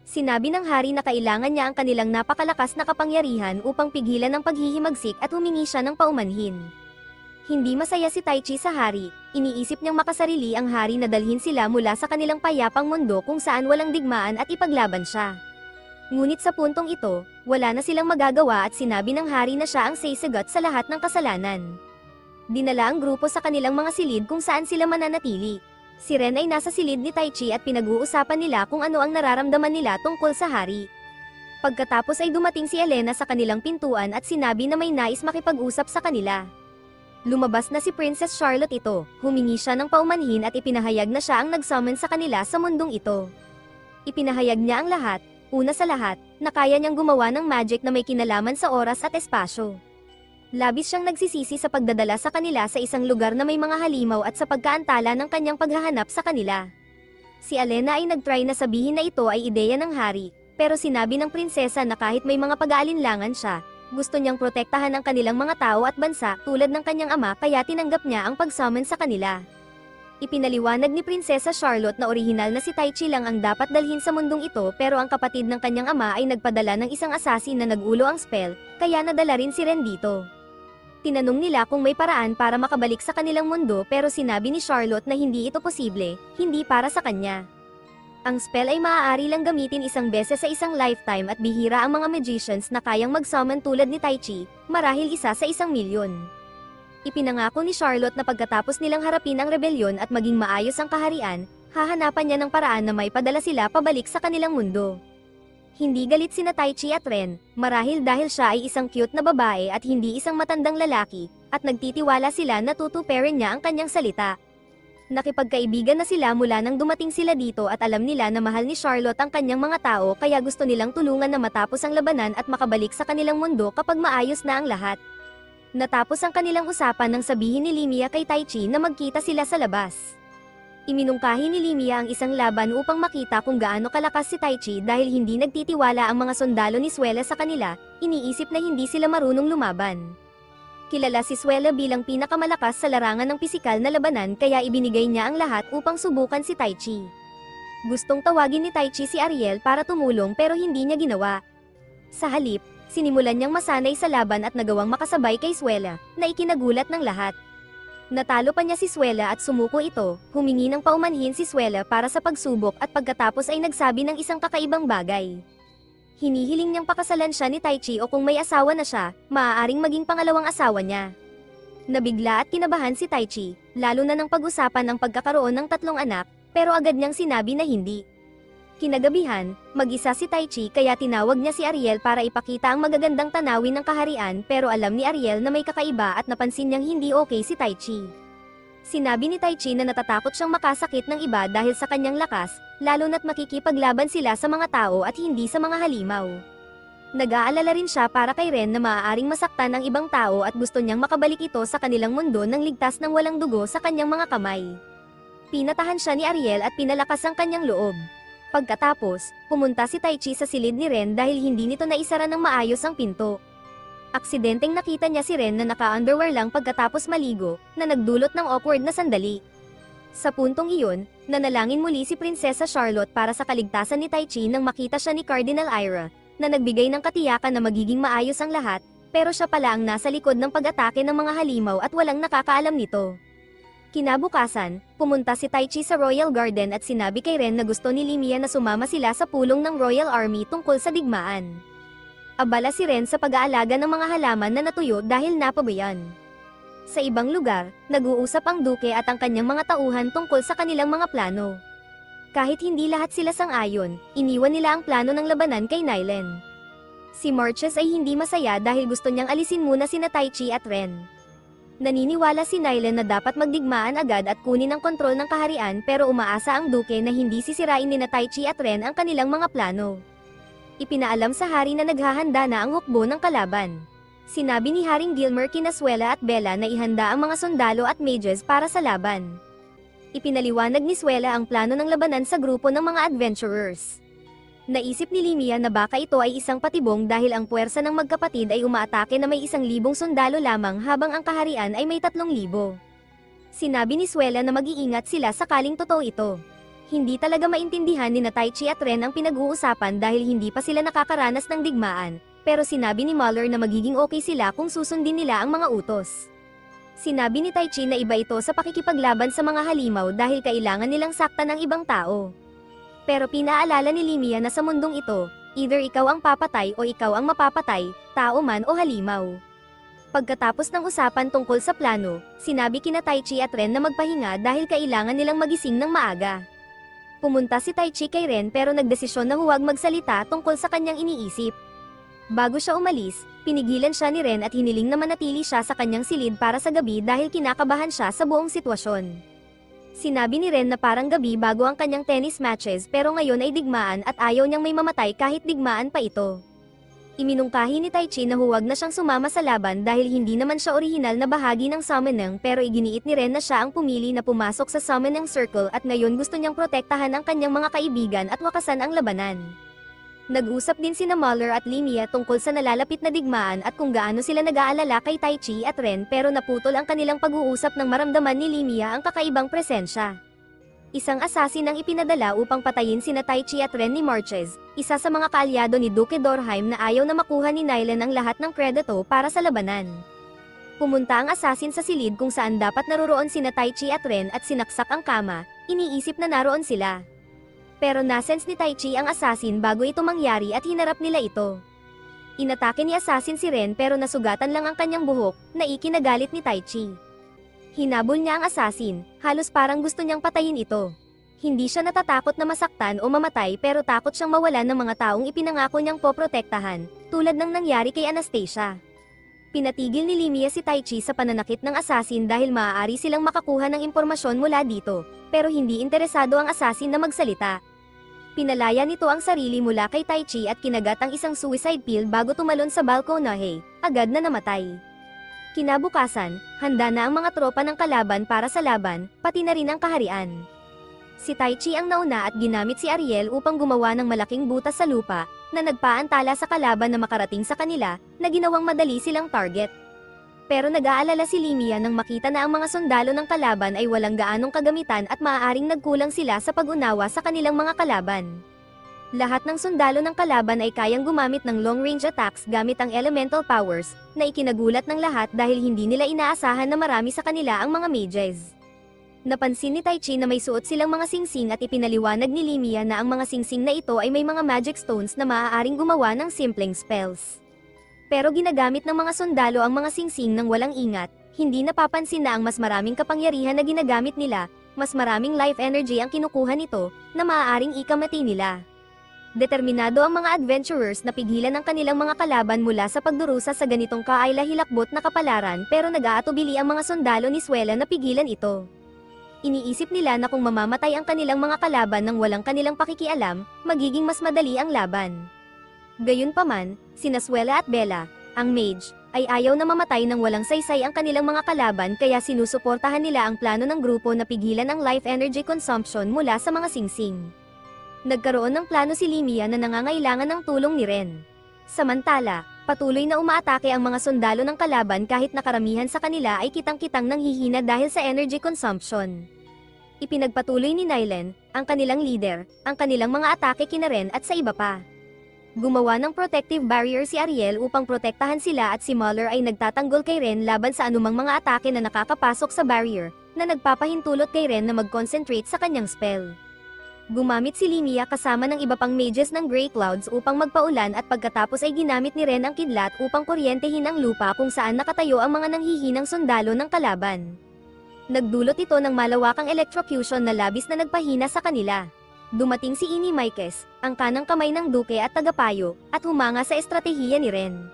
Sinabi ng hari na kailangan niya ang kanilang napakalakas na kapangyarihan upang pigilan ang paghihimagsik at humingi siya ng paumanhin. Hindi masaya si Taichi sa hari, iniisip niyang makasarili ang hari na dalhin sila mula sa kanilang payapang mundo kung saan walang digmaan at ipaglaban siya. Ngunit sa puntong ito, wala na silang magagawa at sinabi ng hari na siya ang sasagot sa lahat ng kasalanan. Dinala ang grupo sa kanilang mga silid kung saan sila mananatili. Si Ren ay nasa silid ni Taichi at pinag-uusapan nila kung ano ang nararamdaman nila tungkol sa hari. Pagkatapos ay dumating si Elena sa kanilang pintuan at sinabi na may nais makipag-usap sa kanila. Lumabas na si Princess Charlotte ito, humingi siya ng paumanhin at ipinahayag na siya ang nag-summon sa kanila sa mundong ito. Ipinahayag niya ang lahat, una sa lahat, na kaya niyang gumawa ng magic na may kinalaman sa oras at espasyo. Labis siyang nagsisisi sa pagdadala sa kanila sa isang lugar na may mga halimaw at sa pagkaantala ng kanyang paghahanap sa kanila. Si Elena ay nagtry na sabihin na ito ay ideya ng hari, pero sinabi ng prinsesa na kahit may mga pag-aalinlangan siya, gusto niyang protektahan ang kanilang mga tao at bansa tulad ng kanyang ama kaya tinanggap niya ang pag-summon sa kanila. Ipinaliwanag ni Prinsesa Charlotte na orihinal na si Taichi lang ang dapat dalhin sa mundong ito pero ang kapatid ng kanyang ama ay nagpadala ng isang assassin na nagulo ang spell, kaya nadala rin si Ren dito. Tinanong nila kung may paraan para makabalik sa kanilang mundo pero sinabi ni Charlotte na hindi ito posible, hindi para sa kanya. Ang spell ay maaari lang gamitin isang beses sa isang lifetime at bihira ang mga magicians na kayang mag-summon tulad ni Taichi, marahil isa sa 1,000,000. Ipinangako ni Charlotte na pagkatapos nilang harapin ang rebelyon at maging maayos ang kaharian, hahanapan niya ng paraan na may padala sila pabalik sa kanilang mundo. Hindi galit sina Taichi at Ren, marahil dahil siya ay isang cute na babae at hindi isang matandang lalaki, at nagtitiwala sila na tutuparin niya ang kanyang salita. Nakipagkaibigan na sila mula nang dumating sila dito at alam nila na mahal ni Charlotte ang kanyang mga tao kaya gusto nilang tulungan na matapos ang labanan at makabalik sa kanilang mundo kapag maayos na ang lahat. Natapos ang kanilang usapan nang sabihin ni Limia kay Taichi na magkita sila sa labas. Iminungkahi ni Limia ang isang laban upang makita kung gaano kalakas si Taichi dahil hindi nagtitiwala ang mga sundalo ni Suela sa kanila, iniisip na hindi sila marunong lumaban. Kilala si Suela bilang pinakamalakas sa larangan ng pisikal na labanan kaya ibinigay niya ang lahat upang subukan si Taichi. Gustong tawagin ni Taichi si Ariel para tumulong pero hindi niya ginawa. Sa halip, sinimulan niyang masanay sa laban at nagawang makasabay kay Suela, na ikinagulat ng lahat. Natalo pa niya si Suela at sumuko ito, humingi ng paumanhin si Suela para sa pagsubok at pagkatapos ay nagsabi ng isang kakaibang bagay. Hinihiling niyang pakasalan siya ni Taichi o kung may asawa na siya, maaaring maging pangalawang asawa niya. Nabigla at kinabahan si Taichi, lalo na nang pag-usapan ang pagkakaroon ng 3 anak, pero agad niyang sinabi na hindi. Kinagabihan, mag-isa si Taichi kaya tinawag niya si Ariel para ipakita ang magagandang tanawin ng kaharian pero alam ni Ariel na may kakaiba at napansin niyang hindi okay si Taichi. Sinabi ni Taichi na natatakot siyang makasakit ng iba dahil sa kanyang lakas, lalo na't makikipaglaban sila sa mga tao at hindi sa mga halimaw. Nag-aalala rin siya para kay Ren na maaaring masaktan ng ibang tao at gusto niyang makabalik ito sa kanilang mundo nang ligtas ng walang dugo sa kanyang mga kamay. Pinatahan siya ni Ariel at pinalakas ang kanyang loob. Pagkatapos, pumunta si Taichi sa silid ni Ren dahil hindi nito naisara ng maayos ang pinto. Aksidenteng nakita niya si Ren na naka-underwear lang pagkatapos maligo, na nagdulot ng awkward na sandali. Sa puntong iyon, nanalangin muli si Prinsesa Charlotte para sa kaligtasan ni Taichi nang makita siya ni Cardinal Ira, na nagbigay ng katiyakan na magiging maayos ang lahat, pero siya pala ang nasa likod ng pag-atake ng mga halimaw at walang nakakaalam nito. Kinabukasan, pumunta si Taichi sa Royal Garden at sinabi kay Ren na gusto ni Limia na sumama sila sa pulong ng Royal Army tungkol sa digmaan. Abala si Ren sa pag-aalaga ng mga halaman na natuyo dahil napabayan. Sa ibang lugar, nag-uusap ang duke at ang kanyang mga tauhan tungkol sa kanilang mga plano. Kahit hindi lahat sila sang-ayon, iniwan nila ang plano ng labanan kay Nylen. Si Marches ay hindi masaya dahil gusto niyang alisin muna sina Taichi at Ren. Naniniwala si Nylen na dapat magdigmaan agad at kunin ang kontrol ng kaharian pero umaasa ang duke na hindi sisirain ni Taichi at Ren ang kanilang mga plano. Ipinaalam sa hari na naghahanda na ang hukbo ng kalaban. Sinabi ni Haring Gilmer kina Suela at Bella na ihanda ang mga sundalo at mages para sa laban. Ipinaliwanag ni Suela ang plano ng labanan sa grupo ng mga adventurers. Naisip ni Limia na baka ito ay isang patibong dahil ang puwersa ng magkapatid ay umaatake na may 1,000 sundalo lamang habang ang kaharian ay may 3,000. Sinabi ni Suela na mag-iingat sila sakaling totoo ito. Hindi talaga maintindihan ni Taichi at Ren ang pinag-uusapan dahil hindi pa sila nakakaranas ng digmaan, pero sinabi ni Muller na magiging okay sila kung susundin nila ang mga utos. Sinabi ni Taichi na iba ito sa pakikipaglaban sa mga halimaw dahil kailangan nilang saktan ng ibang tao. Pero pinaalala ni Limia na sa mundong ito, either ikaw ang papatay o ikaw ang mapapatay, tao man o halimaw. Pagkatapos ng usapan tungkol sa plano, sinabi kina Taichi at Ren na magpahinga dahil kailangan nilang magising ng maaga. Pumunta si Taichi kay Ren pero nagdesisyon na huwag magsalita tungkol sa kanyang iniisip. Bago siya umalis, pinigilan siya ni Ren at hiniling na manatili siya sa kanyang silid para sa gabi dahil kinakabahan siya sa buong sitwasyon. Sinabi ni Ren na parang gabi bago ang kanyang tennis matches pero ngayon ay digmaan at ayaw niyang may mamatay kahit digmaan pa ito. Iminungkahi ni Taichi na huwag na siyang sumama sa laban dahil hindi naman siya orihinal na bahagi ng summoning pero iginiit ni Ren na siya ang pumili na pumasok sa summoning circle at ngayon gusto niyang protektahan ang kanyang mga kaibigan at wakasan ang labanan. Nag-usap din sina Muller at Limia tungkol sa nalalapit na digmaan at kung gaano sila nag-aalala kay Taichi at Ren, pero naputol ang kanilang pag-uusap nang maramdaman ni Limia ang kakaibang presensya. Isang assassin ang ipinadala upang patayin sina Taichi at Ren ni Marches, isa sa mga kaalyado ni Duke Dorheim na ayaw na makuha ni Nylan ang lahat ng kredito para sa labanan. Pumunta ang assassin sa silid kung saan dapat naroroon sina Taichi at Ren at sinaksak ang kama, iniisip na naroon sila. Pero nasense ni Taichi ang assassin bago ito mangyari at hinarap nila ito. Inatake ni assassin si Ren pero nasugatan lang ang kanyang buhok, na ikinagalit ni Taichi. Hinabol niya ang assassin, halos parang gusto niyang patayin ito. Hindi siya natatakot na masaktan o mamatay pero takot siyang mawalan ng mga taong ipinangako niyang poprotektahan, tulad ng nangyari kay Anastasia. Pinatigil ni Limia si Taichi sa pananakit ng assassin dahil maaari silang makakuha ng impormasyon mula dito, pero hindi interesado ang assassin na magsalita. Pinalaya nito ang sarili mula kay Taichi at kinagat ang isang suicide pill bago tumalon sa balkonahe, agad na namatay. Kinabukasan, handa na ang mga tropa ng kalaban para sa laban, pati na rin ang kaharian. Si Taichi ang nauna at ginamit si Ariel upang gumawa ng malaking butas sa lupa, na nagpaantala sa kalaban na makarating sa kanila, na ginawang madali silang target. Pero nag-aalala si Limia nang makita na ang mga sundalo ng kalaban ay walang gaanong kagamitan at maaaring nagkulang sila sa pag-unawa sa kanilang mga kalaban. Lahat ng sundalo ng kalaban ay kayang gumamit ng long-range attacks gamit ang elemental powers, na ikinagulat ng lahat dahil hindi nila inaasahan na marami sa kanila ang mga mages. Napansin ni Taichi na may suot silang mga singsing at ipinaliwanag ni Limia na ang mga singsing na ito ay may mga magic stones na maaaring gumawa ng simpleng spells. Pero ginagamit ng mga sundalo ang mga singsing nang walang ingat, hindi napapansin na ang mas maraming kapangyarihan na ginagamit nila, mas maraming life energy ang kinukuha nito, na maaaring ikamati nila. Determinado ang mga adventurers na pigilan ang kanilang mga kalaban mula sa pagdurusa sa ganitong kaayla-hilakbot na kapalaran pero nag-aatubili ang mga sundalo ni Suela na pigilan ito. Iniisip nila na kung mamamatay ang kanilang mga kalaban nang walang kanilang pakikialam, magiging mas madali ang laban. Gayunpaman, sina Suela at Bella, ang mage, ay ayaw na mamatay nang walang saysay ang kanilang mga kalaban kaya sinusuportahan nila ang plano ng grupo na pigilan ang life energy consumption mula sa mga singsing. Nagkaroon ng plano si Limia na nangangailangan ng tulong ni Ren. Samantala, patuloy na umaatake ang mga sundalo ng kalaban kahit na karamihan sa kanila ay kitang-kitang nanghihina dahil sa energy consumption. Ipinagpatuloy ni Nylan, ang kanilang leader, ang kanilang mga atake kina Ren at sa iba pa. Gumawa ng protective barrier si Ariel upang protektahan sila at si Muller ay nagtatanggol kay Ren laban sa anumang mga atake na nakakapasok sa barrier, na nagpapahintulot kay Ren na mag-concentrate sa kanyang spell. Gumamit si Limia kasama ng iba pang mages ng Grey Clouds upang magpaulan at pagkatapos ay ginamit ni Ren ang kidlat upang kuryentehin ang lupa kung saan nakatayo ang mga nanghihinang sundalo ng kalaban. Nagdulot ito ng malawakang electrocution na labis na nagpahina sa kanila. Dumating si Inimikes, ang kanang kamay ng duke at tagapayo, at humanga sa estratehiya ni Ren.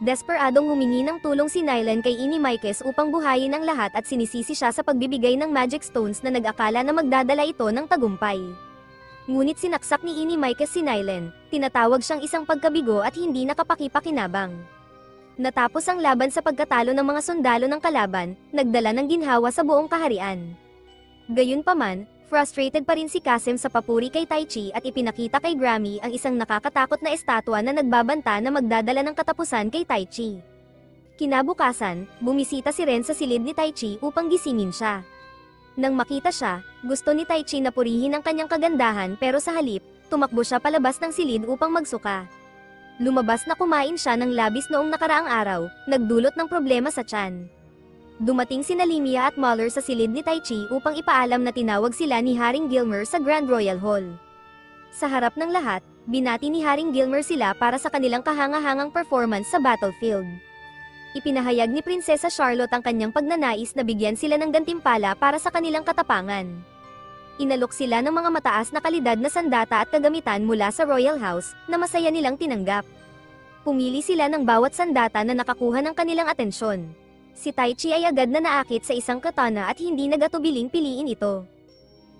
Desperadong humingi ng tulong si Nylan kay Inimikes upang buhayin ang lahat at sinisisi siya sa pagbibigay ng magic stones na nag-akala na magdadala ito ng tagumpay. Ngunit sinaksak ni Inimikes si Nylan, tinatawag siyang isang pagkabigo at hindi nakapakipakinabang. Natapos ang laban sa pagkatalo ng mga sundalo ng kalaban, nagdala ng ginhawa sa buong kaharian. Gayunpaman, frustrated pa rin si Kasem sa papuri kay Taichi at ipinakita kay Grammy ang isang nakakatakot na estatwa na nagbabanta na magdadala ng katapusan kay Taichi. Kinabukasan, bumisita si Ren sa silid ni Taichi upang gisingin siya. Nang makita siya, gusto ni Taichi na purihin ang kanyang kagandahan pero sa halip, tumakbo siya palabas ng silid upang magsuka. Lumabas na kumain siya ng labis noong nakaraang araw, nagdulot ng problema sa tiyan. Dumating sina Limia at Muller sa silid ni Taichi upang ipaalam na tinawag sila ni Haring Gilmer sa Grand Royal Hall. Sa harap ng lahat, binati ni Haring Gilmer sila para sa kanilang kahanga-hangang performance sa battlefield. Ipinahayag ni Prinsesa Charlotte ang kanyang pagnanais na bigyan sila ng gantimpala para sa kanilang katapangan. Inalok sila ng mga mataas na kalidad na sandata at kagamitan mula sa Royal House, na masaya nilang tinanggap. Pumili sila ng bawat sandata na nakakuha ng kanilang atensyon. Si Taichi ay agad na naakit sa isang katana at hindi nagatubiling piliin ito.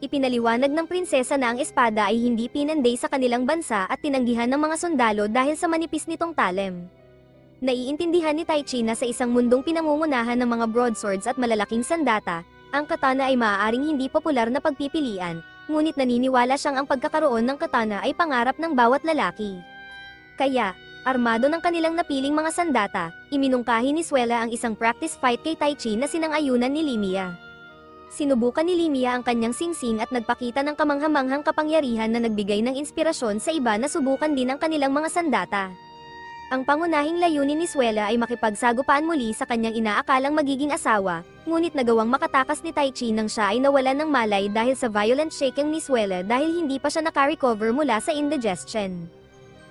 Ipinaliwanag ng prinsesa na ang espada ay hindi pinanday sa kanilang bansa at tinanggihan ng mga sundalo dahil sa manipis nitong talem. Naiintindihan ni Taichi na sa isang mundong pinangungunahan ng mga broadswords at malalaking sandata, ang katana ay maaaring hindi popular na pagpipilian, ngunit naniniwala siyang ang pagkakaroon ng katana ay pangarap ng bawat lalaki. Kaya, armado ng kanilang napiling mga sandata, iminungkahi ni Suela ang isang practice fight kay Taichi na sinang-ayunan ni Limia. Sinubukan ni Limia ang kanyang singsing at nagpakita ng kamanghamanghang kapangyarihan na nagbigay ng inspirasyon sa iba na subukan din ang kanilang mga sandata. Ang pangunahing layunin ni Suela ay makipagsagupaan muli sa kanyang inaakalang magiging asawa, ngunit nagawang makatakas ni Taichi nang siya ay nawalan ng malay dahil sa violent shaking ni Suela dahil hindi pa siya nakarecover mula sa indigestion.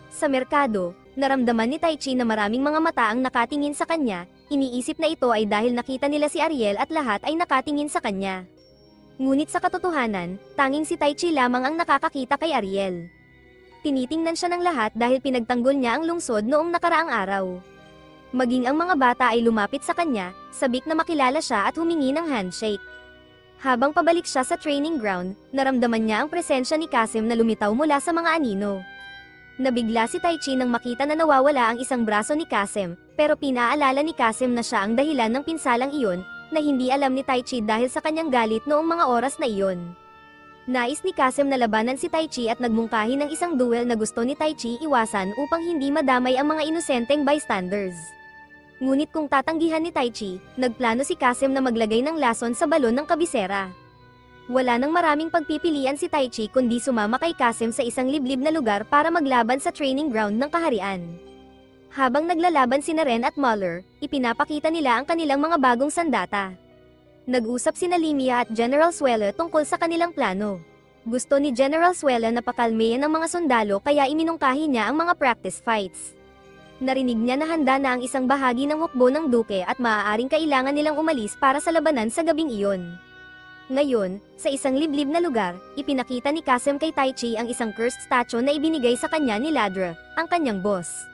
Sa merkado, naramdaman ni Taichi na maraming mga mata ang nakatingin sa kanya, iniisip na ito ay dahil nakita nila si Ariel at lahat ay nakatingin sa kanya. Ngunit sa katotohanan, tanging si Taichi lamang ang nakakakita kay Ariel. Tinitingnan siya ng lahat dahil pinagtanggol niya ang lungsod noong nakaraang araw. Maging ang mga bata ay lumapit sa kanya, sabik na makilala siya at humingi ng handshake. Habang pabalik siya sa training ground, naramdaman niya ang presensya ni Kasim na lumitaw mula sa mga anino. Nabigla si Taichi nang makita na nawawala ang isang braso ni Kasim, pero pinaalala ni Kasim na siya ang dahilan ng pinsalang iyon, na hindi alam ni Taichi dahil sa kanyang galit noong mga oras na iyon. Nais ni Kasim na labanan si Taichi at nagmungkahi ng isang duel na gusto ni Taichi iwasan upang hindi madamay ang mga inosenteng bystanders. Ngunit kung tatanggihan ni Taichi, nagplano si Kasim na maglagay ng lason sa balon ng kabisera. Wala nang maraming pagpipilian si Taichi kundi sumama kay Kasim sa isang liblib na lugar para maglaban sa training ground ng kaharian. Habang naglalaban sina Ren at Muller, ipinapakita nila ang kanilang mga bagong sandata. Nag-usap sina Limia at General Suela tungkol sa kanilang plano. Gusto ni General Suela na pakalmeyan ng mga sundalo kaya iminungkahi niya ang mga practice fights. Narinig niya na handa na ang isang bahagi ng hukbo ng duke at maaaring kailangan nilang umalis para sa labanan sa gabing iyon. Ngayon, sa isang liblib na lugar, ipinakita ni Kasim kay Taichi ang isang cursed statue na ibinigay sa kanya ni Ladra, ang kanyang boss.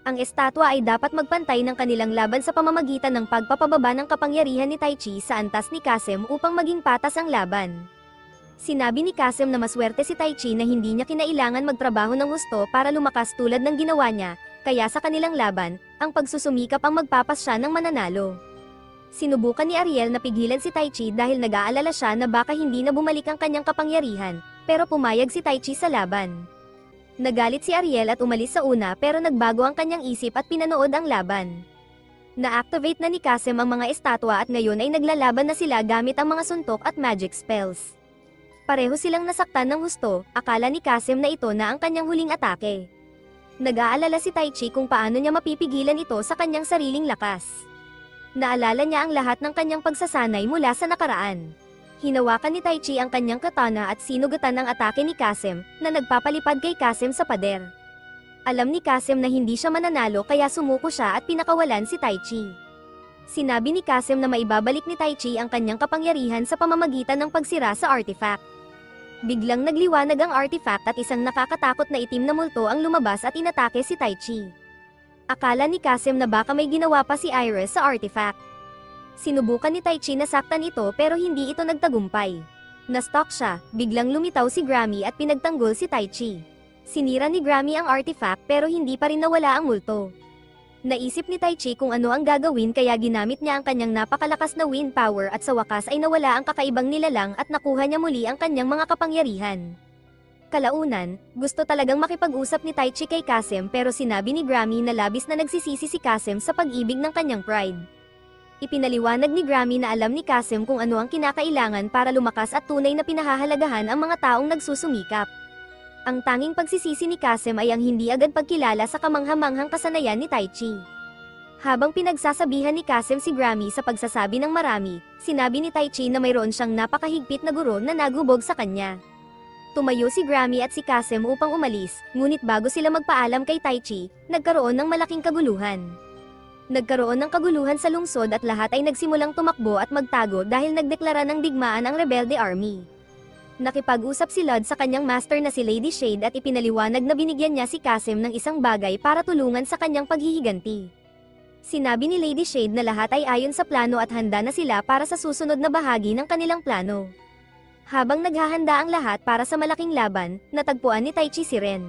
Ang estatwa ay dapat magpantay ng kanilang laban sa pamamagitan ng pagpapababa ng kapangyarihan ni Taichi sa antas ni Kasim upang maging patas ang laban. Sinabi ni Kasim na maswerte si Taichi na hindi niya kinailangan magtrabaho ng husto para lumakas tulad ng ginawa niya, kaya sa kanilang laban, ang pagsusumikap ang magpapasya ng mananalo. Sinubukan ni Ariel na pigilan si Taichi dahil nag-aalala siya na baka hindi na bumalik ang kanyang kapangyarihan, pero pumayag si Taichi sa laban. Nagalit si Ariel at umalis sa una pero nagbago ang kanyang isip at pinanood ang laban. Na-activate na ni Kasim ang mga estatwa at ngayon ay naglalaban na sila gamit ang mga suntok at magic spells. Pareho silang nasaktan ng husto, akala ni Kasim na ito na ang kanyang huling atake. Nag-aalala si Taichi kung paano niya mapipigilan ito sa kanyang sariling lakas. Naalala niya ang lahat ng kanyang pagsasanay mula sa nakaraan. Hinawakan ni Taichi ang kanyang katana at sinugatan ang atake ni Kasim, na nagpapalipad kay Kasim sa pader. Alam ni Kasim na hindi siya mananalo kaya sumuko siya at pinakawalan si Taichi. Sinabi ni Kasim na maibabalik ni Taichi ang kanyang kapangyarihan sa pamamagitan ng pagsira sa artifact. Biglang nagliwanag ang artifact at isang nakakatakot na itim na multo ang lumabas at inatake si Taichi. Akala ni Kasim na baka may ginawa pa si Iris sa artifact. Sinubukan ni Taichi na saktan ito pero hindi ito nagtagumpay. Na-stock siya, biglang lumitaw si Grammy at pinagtanggol si Taichi. Sinira ni Grammy ang artifact pero hindi pa rin nawala ang multo. Naisip ni Taichi kung ano ang gagawin kaya ginamit niya ang kanyang napakalakas na wind power at sa wakas ay nawala ang kakaibang nilalang at nakuha niya muli ang kanyang mga kapangyarihan. Kalaunan, gusto talagang makipag-usap ni Taichi kay Kasim pero sinabi ni Grammy na labis na nagsisisi si Kasim sa pag-ibig ng kanyang pride. Ipinaliwanag ni Grammy na alam ni Kasim kung ano ang kinakailangan para lumakas at tunay na pinahahalagahan ang mga taong nagsusumikap. Ang tanging pagsisisi ni Kasim ay ang hindi agad pagkilala sa kamanghamanghang kasanayan ni Taichi. Habang pinagsasabihan ni Kasim si Grammy sa pagsasabi ng marami, sinabi ni Taichi na mayroon siyang napakahigpit na guro na nagubog sa kanya. Tumayo si Grammy at si Kasim upang umalis, ngunit bago sila magpaalam kay Taichi, nagkaroon ng malaking kaguluhan. Nagkaroon ng kaguluhan sa lungsod at lahat ay nagsimulang tumakbo at magtago dahil nagdeklara ng digmaan ang rebelde army. Nakipag-usap si Lud sa kanyang master na si Lady Shade at ipinaliwanag na binigyan niya si Kasim ng isang bagay para tulungan sa kanyang paghihiganti. Sinabi ni Lady Shade na lahat ay ayon sa plano at handa na sila para sa susunod na bahagi ng kanilang plano. Habang naghahanda ang lahat para sa malaking laban, natagpuan ni Taichi si Ren.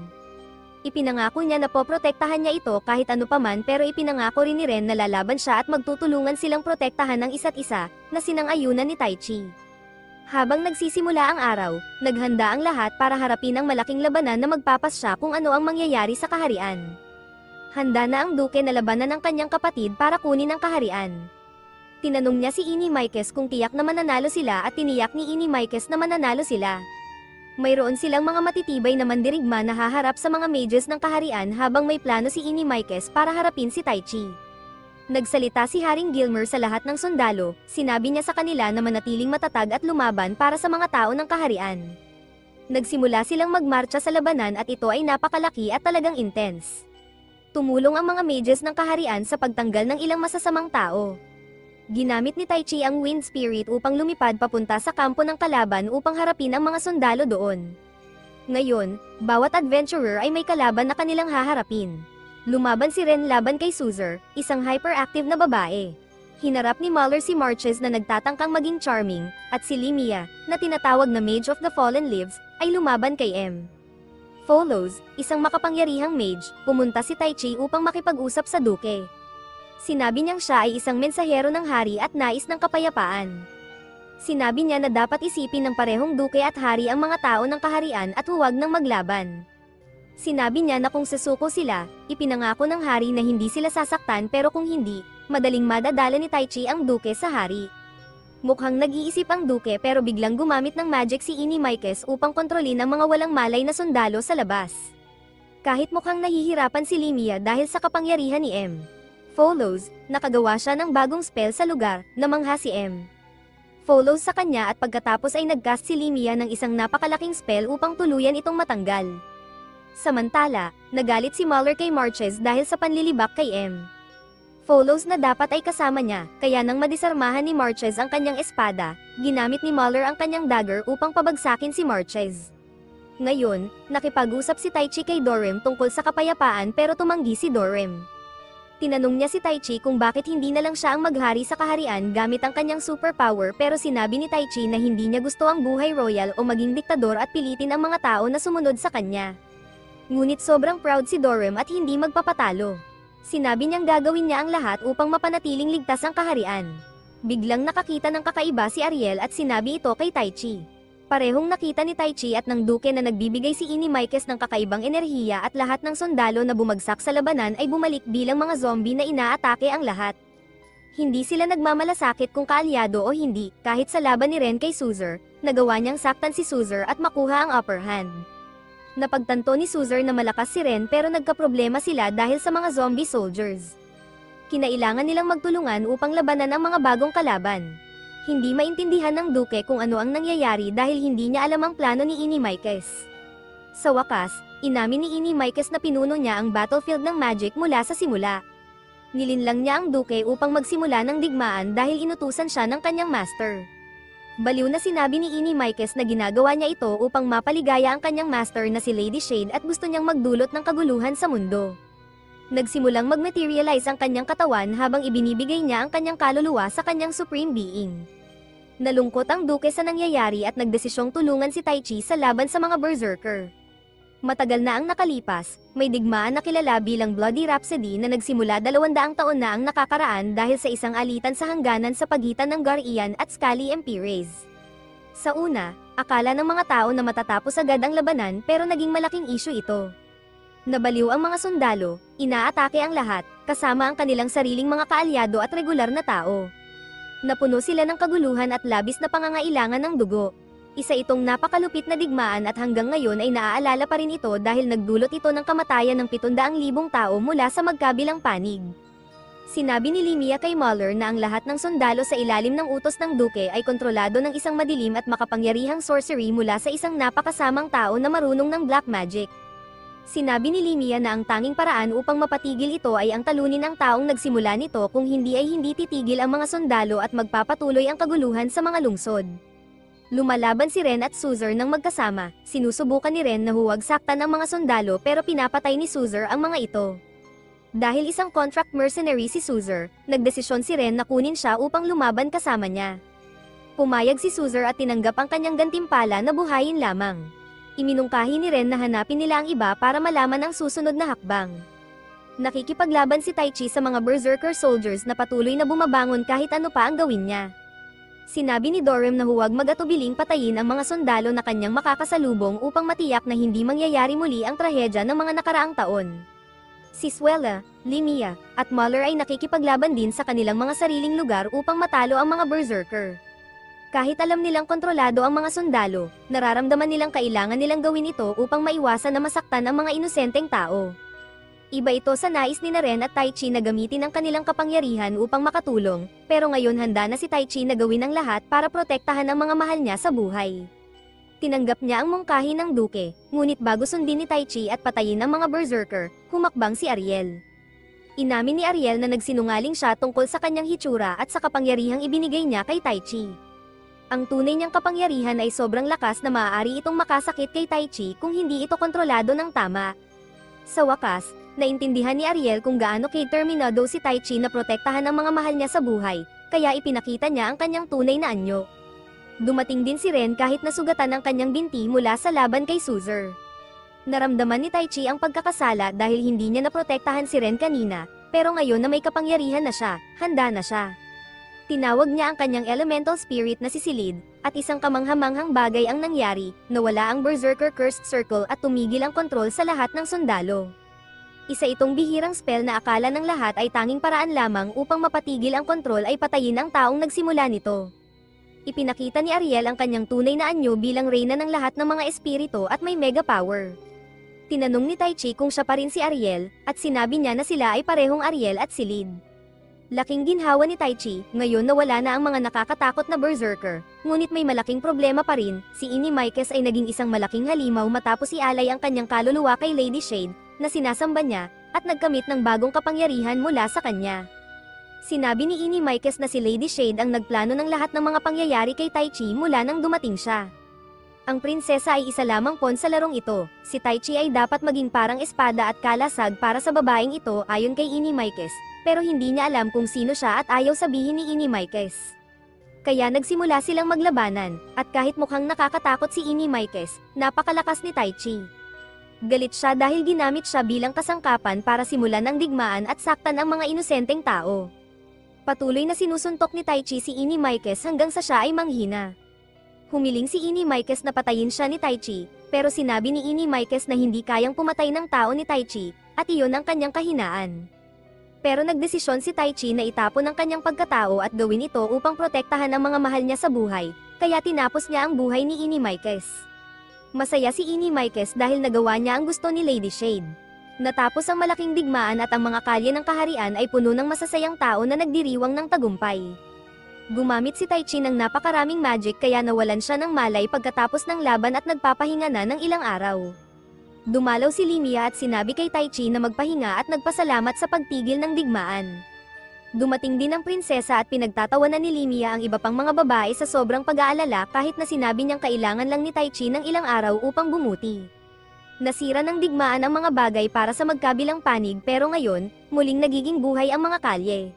Ipinangako niya na poprotektahan niya ito kahit ano paman pero ipinangako rin ni Ren na lalaban siya at magtutulungan silang protektahan ng isa't isa, na sinang-ayunan ni Taichi. Habang nagsisimula ang araw, naghanda ang lahat para harapin ang malaking labanan na magpapasya kung ano ang mangyayari sa kaharian. Handa na ang duke na labanan ng kanyang kapatid para kunin ang kaharian. Tinanong niya si Inimaikes kung tiyak na mananalo sila at tiniyak ni Inimaikes na mananalo sila. Mayroon silang mga matitibay na mandirigma na haharap sa mga mages ng kaharian habang may plano si Inimaikes para harapin si Taichi. Nagsalita si Haring Gilmer sa lahat ng sundalo, sinabi niya sa kanila na manatiling matatag at lumaban para sa mga tao ng kaharian. Nagsimula silang magmarcha sa labanan at ito ay napakalaki at talagang intense. Tumulong ang mga mages ng kaharian sa pagtanggal ng ilang masasamang tao. Ginamit ni Taichi ang Wind Spirit upang lumipad papunta sa kampo ng kalaban upang harapin ang mga sundalo doon. Ngayon, bawat adventurer ay may kalaban na kanilang haharapin. Lumaban si Ren laban kay Suzer, isang hyperactive na babae. Hinarap ni Muller si Marches na nagtatangkang maging charming, at si Limia, na tinatawag na Mage of the Fallen Leaves, ay lumaban kay M. Follows, isang makapangyarihang mage, pumunta si Taichi upang makipag-usap sa duke. Sinabi niyang siya ay isang mensahero ng hari at nais ng kapayapaan. Sinabi niya na dapat isipin ng parehong duke at hari ang mga tao ng kaharian at huwag nang maglaban. Sinabi niya na kung susuko sila, ipinangako ng hari na hindi sila sasaktan pero kung hindi, madaling madadala ni Taichi ang duke sa hari. Mukhang nag-iisip ang duke pero biglang gumamit ng magic si Inimaikes upang kontrolin ang mga walang malay na sundalo sa labas. Kahit mukhang nahihirapan si Limia dahil sa kapangyarihan ni M. Follows, nakagawa siya ng bagong spell sa lugar, namangha si M. Follows sa kanya at pagkatapos ay nagcast si Limia ng isang napakalaking spell upang tuluyan itong matanggal. Samantala, nagalit si Muller kay Marches dahil sa panlilibak kay M. Follows na dapat ay kasama niya, kaya nang madisarmahan ni Marches ang kanyang espada, ginamit ni Muller ang kanyang dagger upang pabagsakin si Marches. Ngayon, nakipag-usap si Taichi kay Dorem tungkol sa kapayapaan pero tumanggi si Dorem. Tinanong niya si Taichi kung bakit hindi na lang siya ang maghari sa kaharian gamit ang kanyang superpower pero sinabi ni Taichi na hindi niya gusto ang buhay royal o maging diktador at pilitin ang mga tao na sumunod sa kanya. Ngunit sobrang proud si Dorem at hindi magpapatalo. Sinabi niyang gagawin niya ang lahat upang mapanatiling ligtas ang kaharian. Biglang nakakita ng kakaiba si Ariel at sinabi ito kay Taichi. Parehong nakita ni Taichi at ng duke na nagbibigay si Inimaikes ng kakaibang enerhiya at lahat ng sundalo na bumagsak sa labanan ay bumalik bilang mga zombie na inaatake ang lahat. Hindi sila nagmamalasakit kung kaalyado o hindi, kahit sa laban ni Ren kay Suzer, nagawa niyang saktan si Suzer at makuha ang upper hand. Napagtanto ni Suzer na malakas si Ren pero nagkaproblema sila dahil sa mga zombie soldiers. Kinailangan nilang magtulungan upang labanan ang mga bagong kalaban. Hindi maintindihan ng duke kung ano ang nangyayari dahil hindi niya alam ang plano ni Inimaikes. Sa wakas, inamin ni Inimaikes na pinuno niya ang battlefield ng magic mula sa simula. Nilinlang niya ang duke upang magsimula ng digmaan dahil inutusan siya ng kanyang master. Baliw na sinabi ni Inimaikes na ginagawa niya ito upang mapaligaya ang kanyang master na si Lady Shade at gusto niyang magdulot ng kaguluhan sa mundo. Nagsimulang mag-materialize ang kanyang katawan habang ibinibigay niya ang kanyang kaluluwa sa kanyang supreme being. Nalungkot ang duke sa nangyayari at nagdesisyong tulungan si Taichi sa laban sa mga berserker. Matagal na ang nakalipas, may digmaan na kilala bilang Bloody Rhapsody na nagsimula 200 taon na ang nakakaraan dahil sa isang alitan sa hangganan sa pagitan ng Gar-Ian at Scully Empires. Sa una, akala ng mga tao na matatapos agad ang labanan pero naging malaking issue ito. Nabaliw ang mga sundalo, inaatake ang lahat, kasama ang kanilang sariling mga kaalyado at regular na tao. Napuno sila ng kaguluhan at labis na pangangailangan ng dugo. Isa itong napakalupit na digmaan at hanggang ngayon ay naaalala pa rin ito dahil nagdulot ito ng kamatayan ng 700,000 tao mula sa magkabilang panig. Sinabi ni Limia kay Muller na ang lahat ng sundalo sa ilalim ng utos ng duke ay kontrolado ng isang madilim at makapangyarihang sorcery mula sa isang napakasamang tao na marunong ng black magic. Sinabi ni Limia na ang tanging paraan upang mapatigil ito ay ang talunin ang taong nagsimula nito kung hindi ay hindi titigil ang mga sundalo at magpapatuloy ang kaguluhan sa mga lungsod. Lumalaban si Ren at Suzer ng magkasama, sinusubukan ni Ren na huwag saktan ang mga sundalo pero pinapatay ni Suzer ang mga ito. Dahil isang contract mercenary si Suzer, nagdesisyon si Ren na kunin siya upang lumaban kasama niya. Pumayag si Suzer at tinanggap ang kanyang gantimpala na buhayin lamang. Iminungkahi ni Ren na hanapin nila ang iba para malaman ang susunod na hakbang. Nakikipaglaban si Taichi sa mga berserker soldiers na patuloy na bumabangon kahit ano pa ang gawin niya. Sinabi ni Dorem na huwag mag-atubiling patayin ang mga sundalo na kanyang makakasalubong upang matiyak na hindi mangyayari muli ang trahedya ng mga nakaraang taon. Si Suela, Limia, at Muller ay nakikipaglaban din sa kanilang mga sariling lugar upang matalo ang mga berserker. Kahit alam nilang kontrolado ang mga sundalo, nararamdaman nilang kailangan nilang gawin ito upang maiwasan na masaktan ang mga inosenteng tao. Iba ito sa nais ni Naren at Taichi na gamitin ang kanilang kapangyarihan upang makatulong, pero ngayon handa na si Taichi na gawin ang lahat para protektahan ang mga mahal niya sa buhay. Tinanggap niya ang mungkahi ng duke, ngunit bago sundin ni Taichi at patayin ang mga berserker, humakbang si Ariel. Inamin ni Ariel na nagsinungaling siya tungkol sa kanyang hitsura at sa kapangyarihang ibinigay niya kay Taichi. Ang tunay niyang kapangyarihan ay sobrang lakas na maaari itong makasakit kay Taichi kung hindi ito kontrolado ng tama. Sa wakas, naintindihan ni Ariel kung gaano determinado si Taichi na protektahan ang mga mahal niya sa buhay, kaya ipinakita niya ang kanyang tunay na anyo. Dumating din si Ren kahit nasugatan ang kanyang binti mula sa laban kay Suzer. Naramdaman ni Taichi ang pagkakasala dahil hindi niya naprotektahan si Ren kanina, pero ngayon na may kapangyarihan na siya, handa na siya. Tinawag niya ang kanyang elemental spirit na si Silid, at isang kamanghamanghang bagay ang nangyari, nawala ang Berserker Cursed Circle at tumigil ang kontrol sa lahat ng sundalo. Isa itong bihirang spell na akala ng lahat ay tanging paraan lamang upang mapatigil ang kontrol ay patayin ang taong nagsimula nito. Ipinakita ni Ariel ang kanyang tunay na anyo bilang reyna ng lahat ng mga espiritu at may mega power. Tinanong ni Taichi kung siya pa rin si Ariel, at sinabi niya na sila ay parehong Ariel at Silid. Laking ginhawa ni Taichi, ngayon nawala na ang mga nakakatakot na berserker, ngunit may malaking problema pa rin, si Inimaikes ay naging isang malaking halimaw matapos ialay ang kanyang kaluluwa kay Lady Shade, na sinasamba niya, at nagkamit ng bagong kapangyarihan mula sa kanya. Sinabi ni Inimaikes na si Lady Shade ang nagplano ng lahat ng mga pangyayari kay Taichi mula nang dumating siya. Ang prinsesa ay isa lamang pawn sa larong ito, si Taichi ay dapat maging parang espada at kalasag para sa babaeng ito ayon kay Inimaikes, pero hindi niya alam kung sino siya at ayaw sabihin ni Inimaikes. Kaya nagsimula silang maglabanan, at kahit mukhang nakakatakot si Inimaikes, napakalakas ni Taichi. Galit siya dahil ginamit siya bilang kasangkapan para simulan ang digmaan at saktan ang mga inosenteng tao. Patuloy na sinusuntok ni Taichi si Inimaikes hanggang sa siya ay manghina. Humiling si Inimaikes na patayin siya ni Taichi, pero sinabi ni Inimaikes na hindi kayang pumatay ng tao ni Taichi, at iyon ang kanyang kahinaan. Pero nagdesisyon si Taichi na itapon ang kanyang pagkatao at gawin ito upang protektahan ang mga mahal niya sa buhay, kaya tinapos niya ang buhay ni Inimaikes. Masaya si Inimaikes dahil nagawa niya ang gusto ni Lady Shade. Natapos ang malaking digmaan at ang mga kalye ng kaharian ay puno ng masasayang tao na nagdiriwang ng tagumpay. Gumamit si Taichi ng napakaraming magic kaya nawalan siya ng malay pagkatapos ng laban at nagpapahinga na ng ilang araw. Dumalaw si Limia at sinabi kay Taichi na magpahinga at nagpasalamat sa pagtigil ng digmaan. Dumating din ang prinsesa at pinagtatawanan ni Limia ang iba pang mga babae sa sobrang pag-aalala kahit na sinabi niyang kailangan lang ni Taichi ng ilang araw upang bumuti. Nasira ng digmaan ang mga bagay para sa magkabilang panig pero ngayon, muling nagiging buhay ang mga kalye.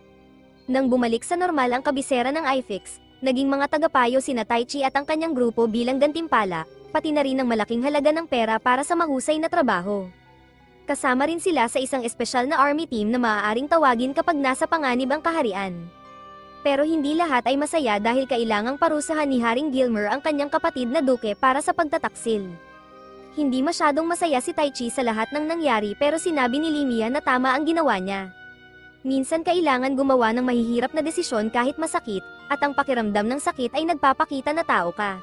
Nang bumalik sa normal ang kabisera ng IFIX, naging mga tagapayo sina Taichi at ang kanyang grupo bilang gantimpala, pati na rin ang malaking halaga ng pera para sa mahusay na trabaho. Kasama rin sila sa isang espesyal na army team na maaaring tawagin kapag nasa panganib ang kaharian. Pero hindi lahat ay masaya dahil kailangang parusahan ni Haring Gilmer ang kanyang kapatid na duke para sa pagtataksil. Hindi masyadong masaya si Taichi sa lahat ng nangyari pero sinabi ni Limia na tama ang ginawa niya. Minsan kailangan gumawa ng mahihirap na desisyon kahit masakit, at ang pakiramdam ng sakit ay nagpapakita na tao ka.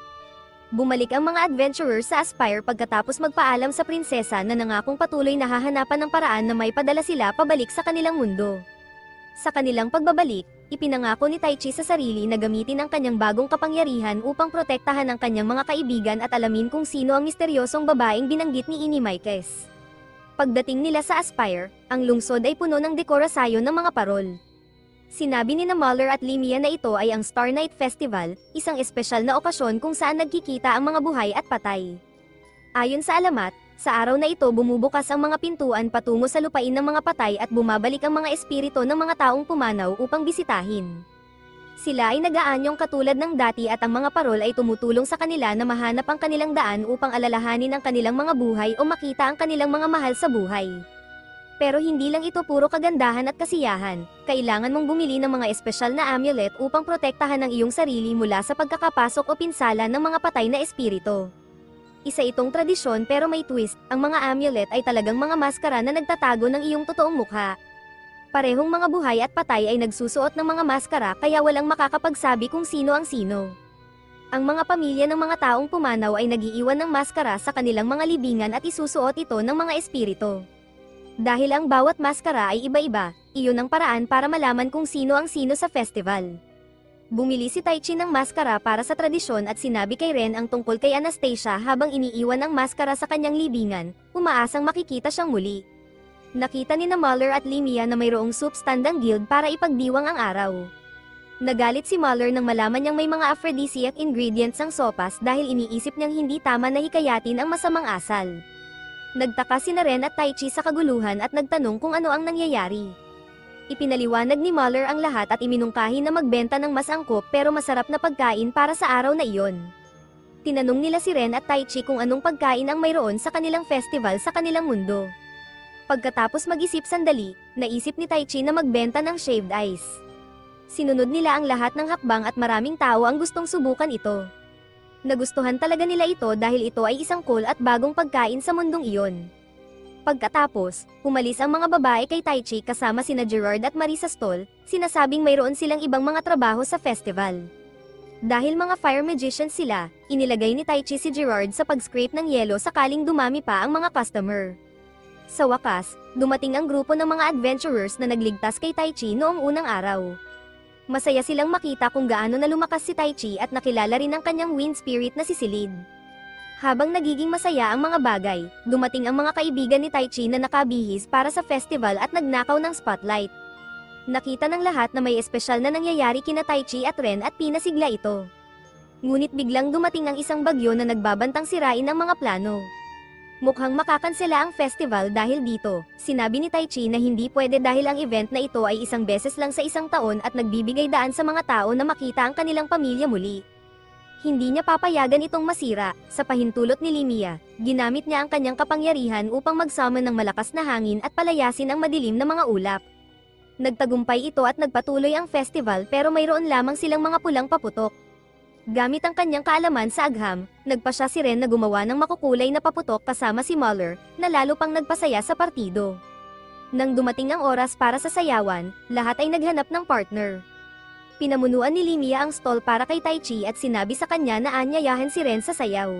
Bumalik ang mga adventurers sa Aspire pagkatapos magpaalam sa prinsesa na nangakong patuloy na hahanapan ng paraan na may padala sila pabalik sa kanilang mundo. Sa kanilang pagbabalik, ipinangako ni Taichi sa sarili na gamitin ang kanyang bagong kapangyarihan upang protektahan ang kanyang mga kaibigan at alamin kung sino ang misteryosong babaeng binanggit ni Inimaikes. Pagdating nila sa Aspire, ang lungsod ay puno ng dekorasyon ng mga parol. Sinabi ni Muller at Limia na ito ay ang Star Night Festival, isang espesyal na okasyon kung saan nagkikita ang mga buhay at patay. Ayon sa alamat, sa araw na ito bumubukas ang mga pintuan patungo sa lupain ng mga patay at bumabalik ang mga espiritu ng mga taong pumanaw upang bisitahin. Sila ay nag-aanyong katulad ng dati at ang mga parol ay tumutulong sa kanila na mahanap ang kanilang daan upang alalahanin ang kanilang mga buhay o makita ang kanilang mga mahal sa buhay. Pero hindi lang ito puro kagandahan at kasiyahan, kailangan mong bumili ng mga espesyal na amulet upang protektahan ang iyong sarili mula sa pagkakapasok o pinsala ng mga patay na espiritu. Isa itong tradisyon pero may twist, ang mga amulet ay talagang mga maskara na nagtatago ng iyong totoong mukha. Parehong mga buhay at patay ay nagsusuot ng mga maskara kaya walang makakapagsabi kung sino ang sino. Ang mga pamilya ng mga taong pumanaw ay nag-iiwan ng maskara sa kanilang mga libingan at isusuot ito ng mga espiritu. Dahil ang bawat maskara ay iba-iba, iyon ang paraan para malaman kung sino ang sino sa festival. Bumili si Taichi ng maskara para sa tradisyon at sinabi kay Ren ang tungkol kay Anastasia habang iniiwan ang maskara sa kanyang libingan, umaasang makikita siyang muli. Nakita ni Muller at Limia na mayroong soup stand ang guild para ipagdiwang ang araw. Nagalit si Muller nang malaman niyang may mga aphrodisiac ingredients ang sopas dahil iniisip niyang hindi tama na hikayatin ang masamang asal. Nagtaka sina Ren at Taichi sa kaguluhan at nagtanong kung ano ang nangyayari. Ipinaliwanag ni Muller ang lahat at iminungkahi na magbenta ng mas angkop pero masarap na pagkain para sa araw na iyon. Tinanong nila si Ren at Taichi kung anong pagkain ang mayroon sa kanilang festival sa kanilang mundo. Pagkatapos mag-isip sandali, naisip ni Taichi na magbenta ng shaved ice. Sinunod nila ang lahat ng hakbang at maraming tao ang gustong subukan ito. Nagustuhan talaga nila ito dahil ito ay isang cool at bagong pagkain sa mundong iyon. Pagkatapos, umalis ang mga babae kay Taichi kasama sina Gerard at Marie sa stall, sinasabing mayroon silang ibang mga trabaho sa festival. Dahil mga fire magicians sila, inilagay ni Taichi si Gerard sa pag-scrape ng yelo sakaling dumami pa ang mga customer. Sa wakas, dumating ang grupo ng mga adventurers na nagligtas kay Taichi noong unang araw. Masaya silang makita kung gaano na lumakas si Taichi at nakilala rin ang kanyang wind spirit na si Silid. Habang nagiging masaya ang mga bagay, dumating ang mga kaibigan ni Taichi na nakabihis para sa festival at nagnakaw ng spotlight. Nakita ng lahat na may espesyal na nangyayari kina Taichi at Ren at pinasigla ito. Ngunit biglang dumating ang isang bagyo na nagbabantang sirain ang mga plano. Mukhang makakansela ang festival dahil dito, sinabi ni Taichi na hindi pwede dahil ang event na ito ay isang beses lang sa isang taon at nagbibigay daan sa mga tao na makita ang kanilang pamilya muli. Hindi niya papayagan itong masira, sa pahintulot ni Limia, ginamit niya ang kanyang kapangyarihan upang mag-summon ng malakas na hangin at palayasin ang madilim na mga ulap. Nagtagumpay ito at nagpatuloy ang festival pero mayroon lamang silang mga pulang paputok. Gamit ang kanyang kaalaman sa agham, nagpasya si Ren na gumawa ng makukulay na paputok kasama si Muller, na lalo pang nagpasaya sa partido. Nang dumating ang oras para sa sayawan, lahat ay naghanap ng partner. Pinamunuan ni Limia ang stall para kay Taichi at sinabi sa kanya na aanyayahan si Ren sa sayaw.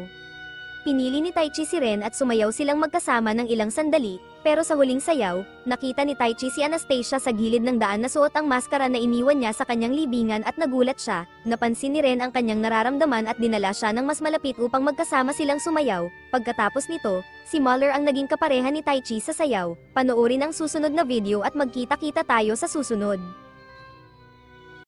Pinili ni Taichi si Ren at sumayaw silang magkasama ng ilang sandali, pero sa huling sayaw, nakita ni Taichi si Anastasia sa gilid ng daan na suot ang maskara na iniwan niya sa kanyang libingan at nagulat siya. Napansin ni Ren ang kanyang nararamdaman at dinala siya ng mas malapit upang magkasama silang sumayaw. Pagkatapos nito, si Muller ang naging kapareha ni Taichi sa sayaw. Panoorin ang susunod na video at magkita-kita tayo sa susunod.